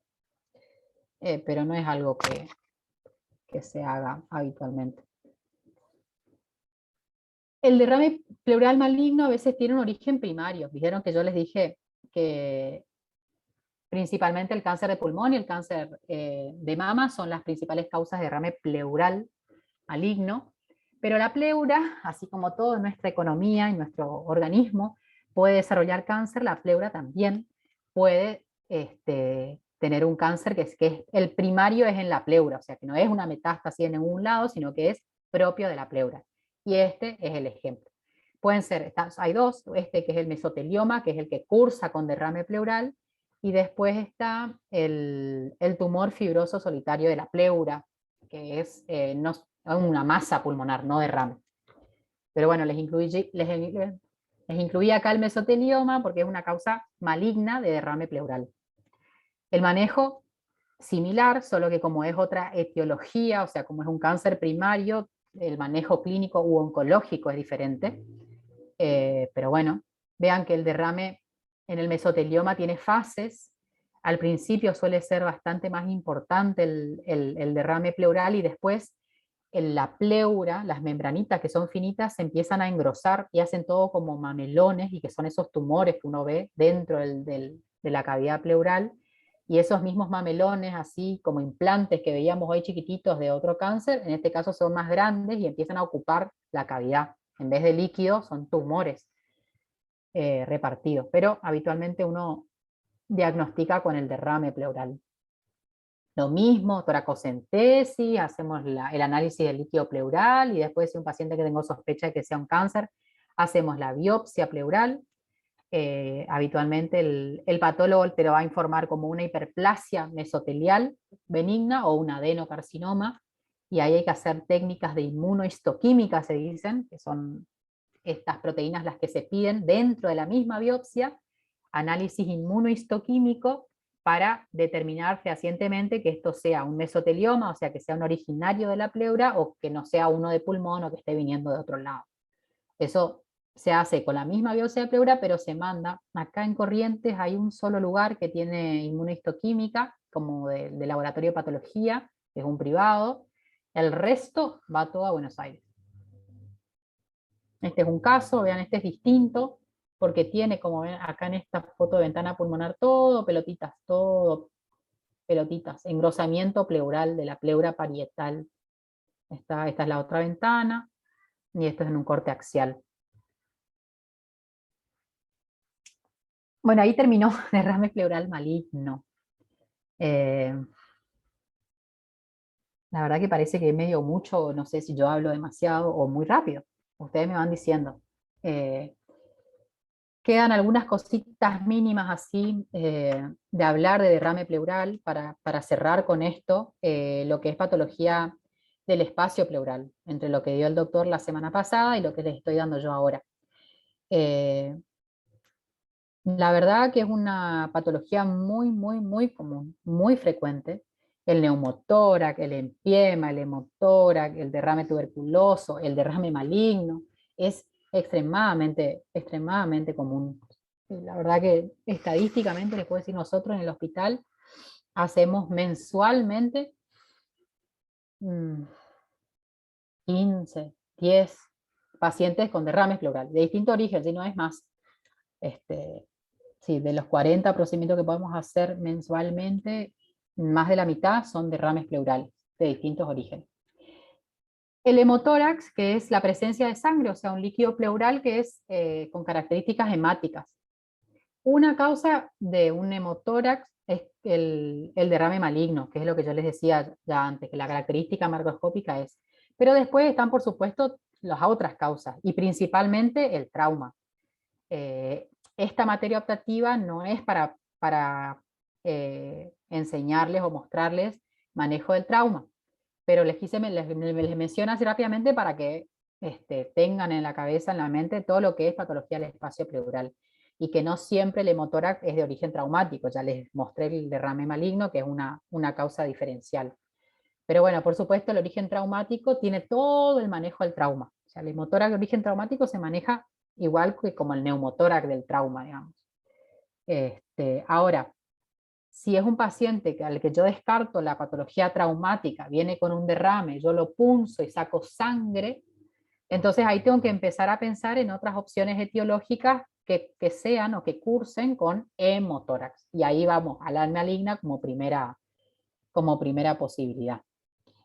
Pero no es algo que se haga habitualmente. El derrame pleural maligno a veces tiene un origen primario. Vieron que yo les dije que principalmente el cáncer de pulmón y el cáncer de mama son las principales causas de derrame pleural maligno, pero la pleura, así como toda nuestra economía y nuestro organismo puede desarrollar cáncer, la pleura también puede tener un cáncer que es el primario es en la pleura, o sea que no es una metástasis en ningún lado, sino que es propio de la pleura. Y este es el ejemplo. Pueden ser, hay dos, que es el mesotelioma, que es el que cursa con derrame pleural, y después está el tumor fibroso solitario de la pleura, que es una masa pulmonar, no derrame. Pero bueno, les incluí acá el mesotelioma porque es una causa maligna de derrame pleural. El manejo similar, solo que como es otra etiología, o sea, como es un cáncer primario, el manejo clínico u oncológico es diferente. Pero bueno, vean que el derrame en el mesotelioma tiene fases. Al principio suele ser bastante más importante el derrame pleural y después en la pleura, las membranitas que son finitas, se empiezan a engrosar y hacen todo como mamelones, y que son esos tumores que uno ve dentro de la cavidad pleural, y esos mismos mamelones, así como implantes que veíamos hoy chiquititos de otro cáncer, en este caso son más grandes y empiezan a ocupar la cavidad. En vez de líquido, son tumores repartidos, pero habitualmente uno diagnostica con el derrame pleural. Lo mismo, toracocentesis, hacemos el análisis del líquido pleural, y después si un paciente que tengo sospecha de que sea un cáncer, hacemos la biopsia pleural. Habitualmente el patólogo te lo va a informar como una hiperplasia mesotelial benigna o un adenocarcinoma, y ahí hay que hacer técnicas de inmunohistoquímica, se dicen, que son estas proteínas las que se piden dentro de la misma biopsia, análisis inmunohistoquímico, para determinar fehacientemente que esto sea un mesotelioma, o sea, que sea un originario de la pleura, o que no sea uno de pulmón o que esté viniendo de otro lado. Eso se hace con la misma biopsia de pleura, pero se manda. Acá en Corrientes hay un solo lugar que tiene inmunohistoquímica, como de laboratorio de patología, que es un privado. El resto va todo a Buenos Aires. Este es un caso, vean, este es distinto, porque tiene, como ven acá en esta foto de ventana pulmonar, todo pelotitas, engrosamiento pleural de la pleura parietal. Esta es la otra ventana, y esto es en un corte axial. Bueno, ahí terminó derrame pleural maligno. La verdad que parece que medio mucho, no sé si yo hablo demasiado o muy rápido. Ustedes me van diciendo. Quedan algunas cositas mínimas así de hablar de derrame pleural para cerrar con esto, lo que es patología del espacio pleural, entre lo que dio el doctor la semana pasada y lo que les estoy dando yo ahora. La verdad que es una patología muy común, muy frecuente. El neumotórax, el empiema, el hemotórax, el derrame tuberculoso, el derrame maligno, es extremadamente común. La verdad que estadísticamente, les puedo decir, nosotros en el hospital hacemos mensualmente 15, 10 pacientes con derrames pleurales, de distinto origen, si no es más. Sí, de los 40 procedimientos que podemos hacer mensualmente, más de la mitad son derrames pleurales de distintos orígenes. El hemotórax, que es la presencia de sangre, o sea, un líquido pleural que es con características hemáticas. Una causa de un hemotórax es el derrame maligno, que es lo que yo les decía ya antes, que la característica macroscópica es. Pero después están, por supuesto, las otras causas, y principalmente el trauma. Esta materia optativa no es para enseñarles o mostrarles manejo del trauma, pero les menciono así rápidamente para que tengan en la cabeza, en la mente, todo lo que es patología del espacio pleural, y que no siempre el hemotórax es de origen traumático. Ya les mostré el derrame maligno, que es una causa diferencial. Pero bueno, por supuesto, el origen traumático tiene todo el manejo del trauma. O sea, el hemotórax de origen traumático se maneja igual que como el neumotórax del trauma, digamos. Ahora, si es un paciente al que yo descarto la patología traumática, viene con un derrame, yo lo punzo y saco sangre, entonces ahí tengo que empezar a pensar en otras opciones etiológicas que sean o que cursen con hemotórax. Y ahí vamos a la maligna como primera posibilidad.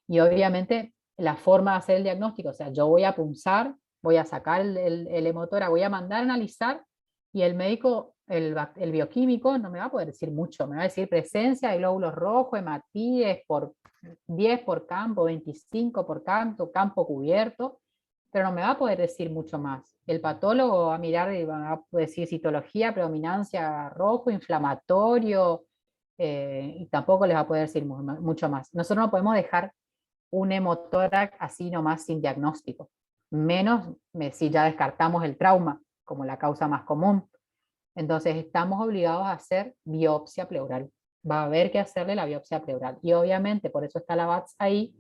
Y obviamente la forma de hacer el diagnóstico, o sea, yo voy a punzar, voy a sacar el hemotórax, voy a mandar a analizar, y el médico, el bioquímico, no me va a poder decir mucho, me va a decir presencia de glóbulos rojos, hematíes por 10 por campo, 25 por campo cubierto, pero no me va a poder decir mucho más. El patólogo va a mirar y va a decir citología, predominancia rojo, inflamatorio, y tampoco les va a poder decir mucho más. Nosotros no podemos dejar un hemotórax así nomás sin diagnóstico, menos si ya descartamos el trauma como la causa más común. Entonces estamos obligados a hacer biopsia pleural. va a haber que hacerle la biopsia pleural. Y obviamente, por eso está la VATS ahí,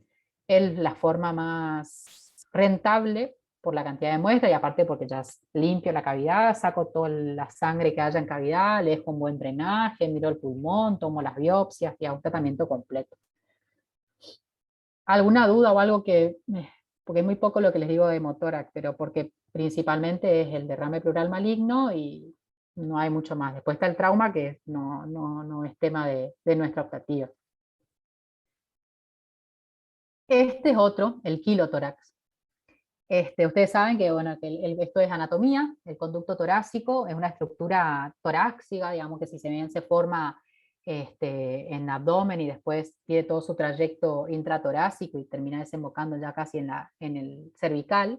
es la forma más rentable por la cantidad de muestra y aparte porque ya limpio la cavidad, saco toda la sangre que haya en cavidad, le dejo un buen drenaje, miro el pulmón, tomo las biopsias y hago un tratamiento completo. ¿Alguna duda o algo que, porque es muy poco lo que les digo de hemotórax, pero porque principalmente es el derrame pleural maligno y no hay mucho más. Después está el trauma que no es tema de nuestra optativa. Este es otro, el quilotórax. Ustedes saben que, bueno, que esto es anatomía, el conducto torácico es una estructura torácica, digamos que si se bien se forma en abdomen y después tiene todo su trayecto intratorácico y termina desembocando ya casi en el cervical.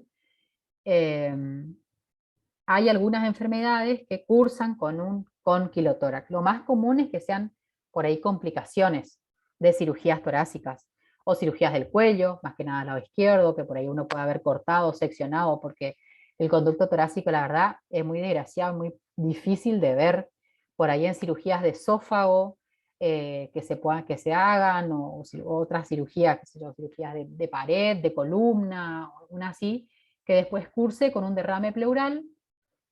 Hay algunas enfermedades que cursan con quilotórax. Lo más común es que sean por ahí complicaciones de cirugías torácicas o cirugías del cuello, más que nada al lado izquierdo, que por ahí uno puede haber cortado, seccionado, porque el conducto torácico, la verdad, es muy desgraciado, muy difícil de ver por ahí en cirugías de esófago, que se hagan, o otras cirugías, qué sé yo, cirugías de pared, de columna, una así, que después curse con un derrame pleural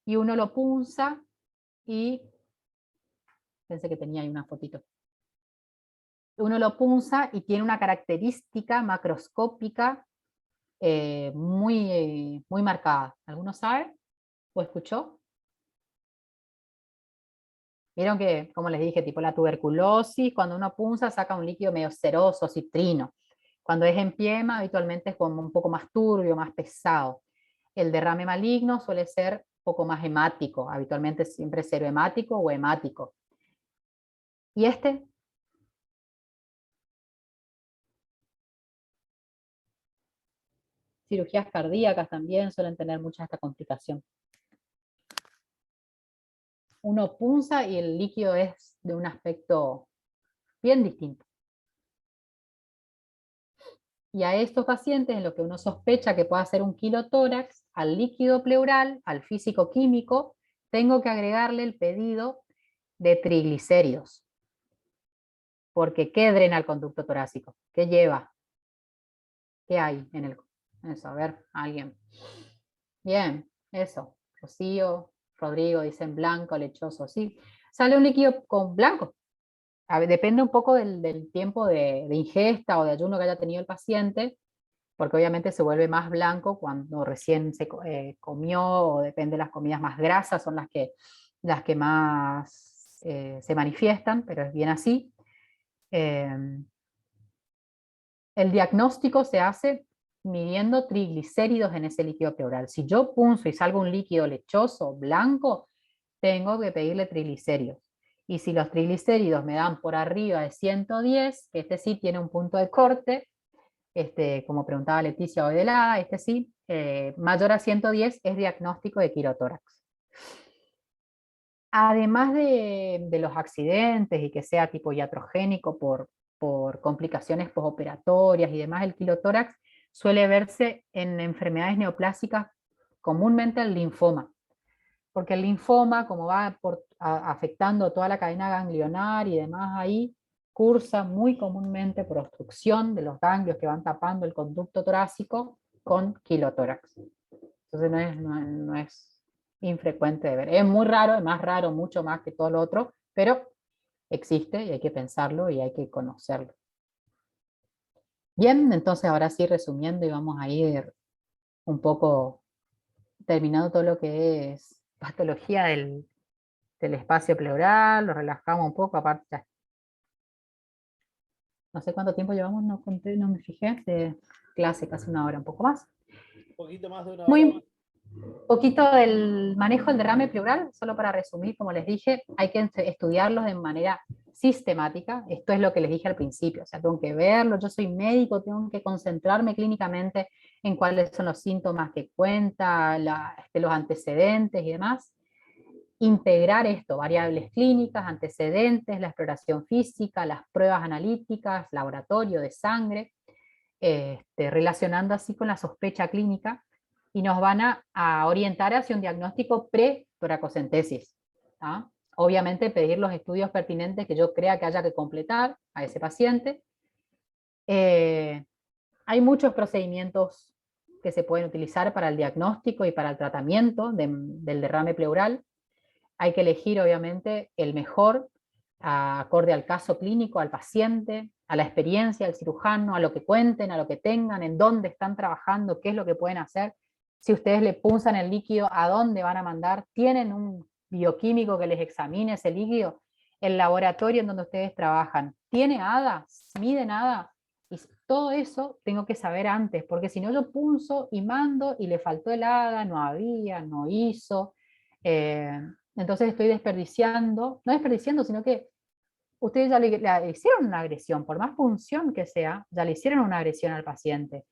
y uno lo punza y, pensé que tenía ahí una fotito, uno lo punza y tiene una característica macroscópica muy marcada. ¿Alguno sabe o escuchó? Vieron que, como les dije, tipo la tuberculosis, cuando uno punza saca un líquido medio ceroso, citrino. Cuando es empiema, habitualmente es como un poco más turbio, más pesado. El derrame maligno suele ser un poco más hemático, habitualmente siempre serohemático o hemático. ¿Y este? Cirugías cardíacas también suelen tener mucha esta complicación. Uno punza y el líquido es de un aspecto bien distinto. Y a estos pacientes, en lo que uno sospecha que pueda ser un quilotórax, al líquido pleural, al físico-químico, tengo que agregarle el pedido de triglicéridos. Porque ¿qué drena el conducto torácico? ¿Qué lleva? ¿Qué hay en el... Eso, a ver, alguien. Bien, eso. Rocío, Rodrigo, dicen blanco, lechoso, sí. Sale un líquido con blanco. Depende un poco del tiempo de ingesta o de ayuno que haya tenido el paciente, porque obviamente se vuelve más blanco cuando recién se comió, o depende de las comidas más grasas, son las que más se manifiestan, pero es bien así. El diagnóstico se hace midiendo triglicéridos en ese líquido pleural. Si yo punzo y salgo un líquido lechoso, blanco, tengo que pedirle triglicéridos. Y si los triglicéridos me dan por arriba de 110, que este sí tiene un punto de corte, como preguntaba Leticia hoy de este sí, mayor a 110 es diagnóstico de quirotórax. Además de los accidentes y que sea tipo iatrogénico por complicaciones postoperatorias y demás, el quilotórax suele verse en enfermedades neoplásicas, comúnmente el linfoma. Porque el linfoma, como va afectando toda la cadena ganglionar y demás ahí, cursa muy comúnmente por obstrucción de los ganglios que van tapando el conducto torácico con quilotórax. Entonces no es infrecuente de ver. Es muy raro, es más raro, mucho más que todo lo otro, pero existe y hay que pensarlo y hay que conocerlo. Bien, entonces ahora sí resumiendo y vamos a ir un poco terminando todo lo que es patología del espacio pleural, lo relajamos un poco, aparte ya. No sé cuánto tiempo llevamos, no conté, no me fijé, de clase casi una hora, un poco más. Un poquito más de una hora. Muy poquito del manejo del derrame pleural, solo para resumir, como les dije, hay que estudiarlos de manera sistemática. Esto es lo que les dije al principio, o sea, tengo que verlo, yo soy médico, tengo que concentrarme clínicamente en cuáles son los síntomas que cuenta, los antecedentes y demás. Integrar esto, variables clínicas, antecedentes, la exploración física, las pruebas analíticas, laboratorio de sangre, relacionando así con la sospecha clínica, y nos van a orientar hacia un diagnóstico pre-toracocentesis. obviamente pedir los estudios pertinentes que yo crea que haya que completar a ese paciente. Hay muchos procedimientos que se pueden utilizar para el diagnóstico y para el tratamiento del derrame pleural. Hay que elegir, obviamente, el mejor, acorde al caso clínico, al paciente, a la experiencia del cirujano, a lo que cuenten, a lo que tengan, en dónde están trabajando, qué es lo que pueden hacer. Si ustedes le punzan el líquido, ¿a dónde van a mandar? ¿Tienen un bioquímico que les examine ese líquido? El laboratorio en donde ustedes trabajan, ¿tiene ADA? ¿Mide ADA? Y todo eso tengo que saber antes, porque si no yo punzo y mando y le faltó el ADA, no había, no hizo. Entonces estoy desperdiciando, no desperdiciando, sino que ustedes ya le hicieron una agresión, por más punción que sea, ya le hicieron una agresión al paciente.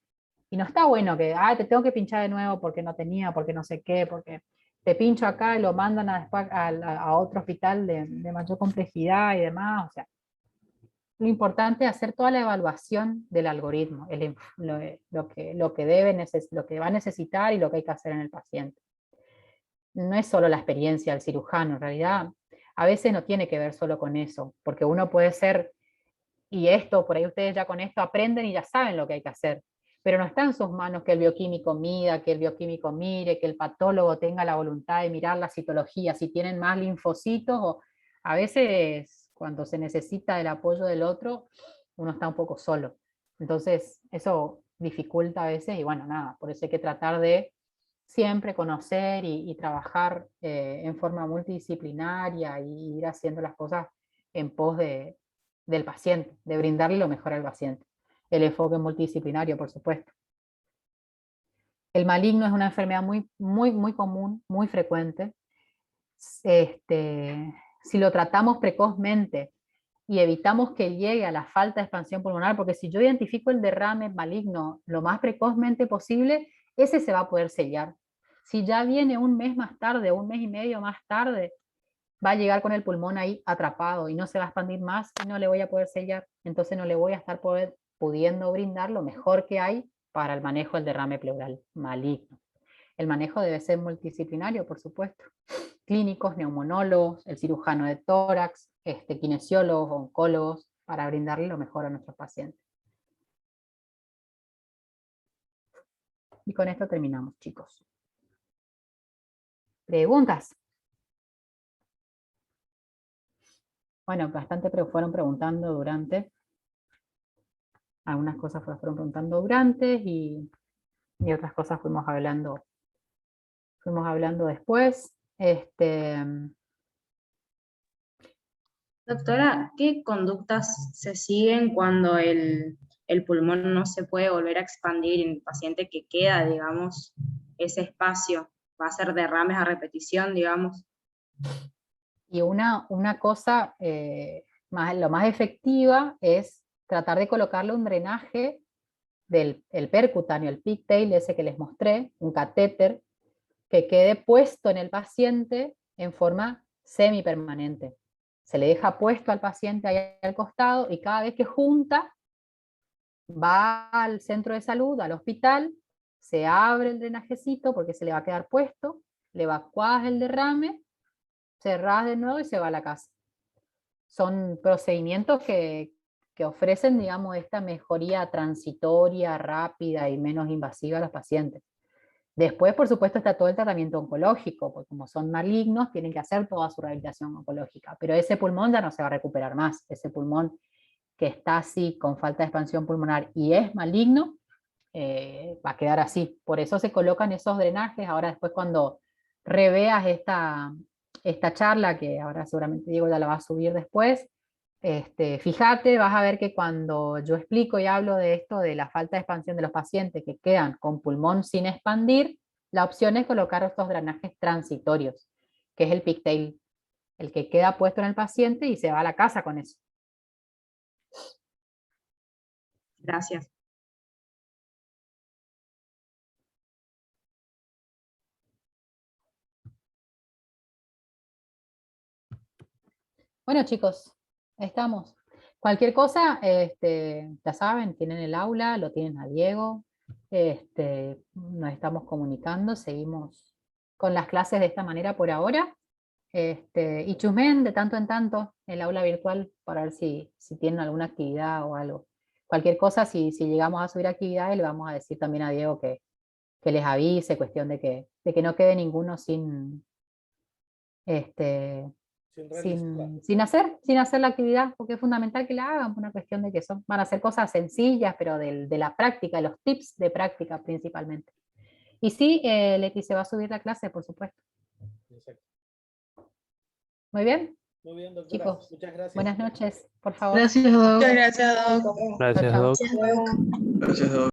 Y no está bueno que, te tengo que pinchar de nuevo porque no tenía, porque no sé qué, porque te pincho acá y lo mandan a otro hospital de mayor complejidad y demás. O sea, lo importante es hacer toda la evaluación del algoritmo, lo que va a necesitar y lo que hay que hacer en el paciente. No es solo la experiencia del cirujano, en realidad a veces no tiene que ver solo con eso, porque uno puede ser, y esto, por ahí ustedes ya con esto aprenden y ya saben lo que hay que hacer, pero no está en sus manos que el bioquímico mida, que el bioquímico mire, que el patólogo tenga la voluntad de mirar la citología, si tienen más linfocitos, o a veces cuando se necesita el apoyo del otro, uno está un poco solo. Entonces eso dificulta a veces y bueno, nada, por eso hay que tratar de siempre conocer y trabajar en forma multidisciplinaria y ir haciendo las cosas en pos del paciente, de brindarle lo mejor al paciente. El enfoque multidisciplinario, por supuesto. El maligno es una enfermedad muy común, muy frecuente. Si lo tratamos precozmente y evitamos que llegue a la falta de expansión pulmonar, porque si yo identifico el derrame maligno lo más precozmente posible, ese se va a poder sellar. Si ya viene un mes más tarde, un mes y medio más tarde, va a llegar con el pulmón ahí atrapado y no se va a expandir más y no le voy a poder sellar. Entonces no le voy a estar pudiendo brindar lo mejor que hay para el manejo del derrame pleural maligno. El manejo debe ser multidisciplinario, por supuesto. Clínicos, neumonólogos, el cirujano de tórax, kinesiólogos, oncólogos, para brindarle lo mejor a nuestros pacientes. Y con esto terminamos, chicos. ¿Preguntas? Bueno, bastante fueron preguntando durante. Algunas cosas fueron preguntando durante y otras cosas fuimos hablando después. Doctora, ¿qué conductas se siguen cuando el pulmón no se puede volver a expandir en el paciente que queda, digamos, ese espacio? ¿Va a ser derrames a repetición, digamos? Y una cosa lo más efectiva es tratar de colocarle un drenaje del percutáneo, el pigtail ese que les mostré, un catéter, que quede puesto en el paciente en forma semipermanente. Se le deja puesto al paciente ahí al costado y cada vez que junta, va al centro de salud, al hospital, se abre el drenajecito porque se le va a quedar puesto, le evacuás el derrame, cerrás de nuevo y se va a la casa. Son procedimientos que ofrecen, digamos, esta mejoría transitoria, rápida y menos invasiva a los pacientes. Después, por supuesto, está todo el tratamiento oncológico, porque como son malignos, tienen que hacer toda su rehabilitación oncológica, pero ese pulmón ya no se va a recuperar más. Ese pulmón que está así, con falta de expansión pulmonar y es maligno, va a quedar así. Por eso se colocan esos drenajes. Ahora después cuando reveas esta charla, que ahora seguramente Diego ya la va a subir después, fíjate, vas a ver que cuando yo explico y hablo de esto, de la falta de expansión de los pacientes que quedan con pulmón sin expandir, la opción es colocar estos drenajes transitorios, que es el pigtail, el que queda puesto en el paciente y se va a la casa con eso. Gracias. Bueno, chicos, estamos. Cualquier cosa, ya saben, tienen el aula, lo tienen a Diego, nos estamos comunicando, seguimos con las clases de esta manera por ahora. Y chusmen de tanto en tanto el aula virtual para ver si tienen alguna actividad o algo. Cualquier cosa, si llegamos a subir actividades, le vamos a decir también a Diego que les avise, cuestión de que no quede ninguno sin sin hacer la actividad, porque es fundamental que la hagan, por una cuestión de que van a ser cosas sencillas, pero de la práctica, los tips de práctica principalmente. Y sí, Leti, se va a subir la clase, por supuesto. Exacto. Muy bien, Muy bien, doctora. chicos. Muchas gracias. Buenas noches, por favor. Gracias, Doc. Muchas gracias, Doc. Chao, Gracias, chao. Doc. Gracias, Doc.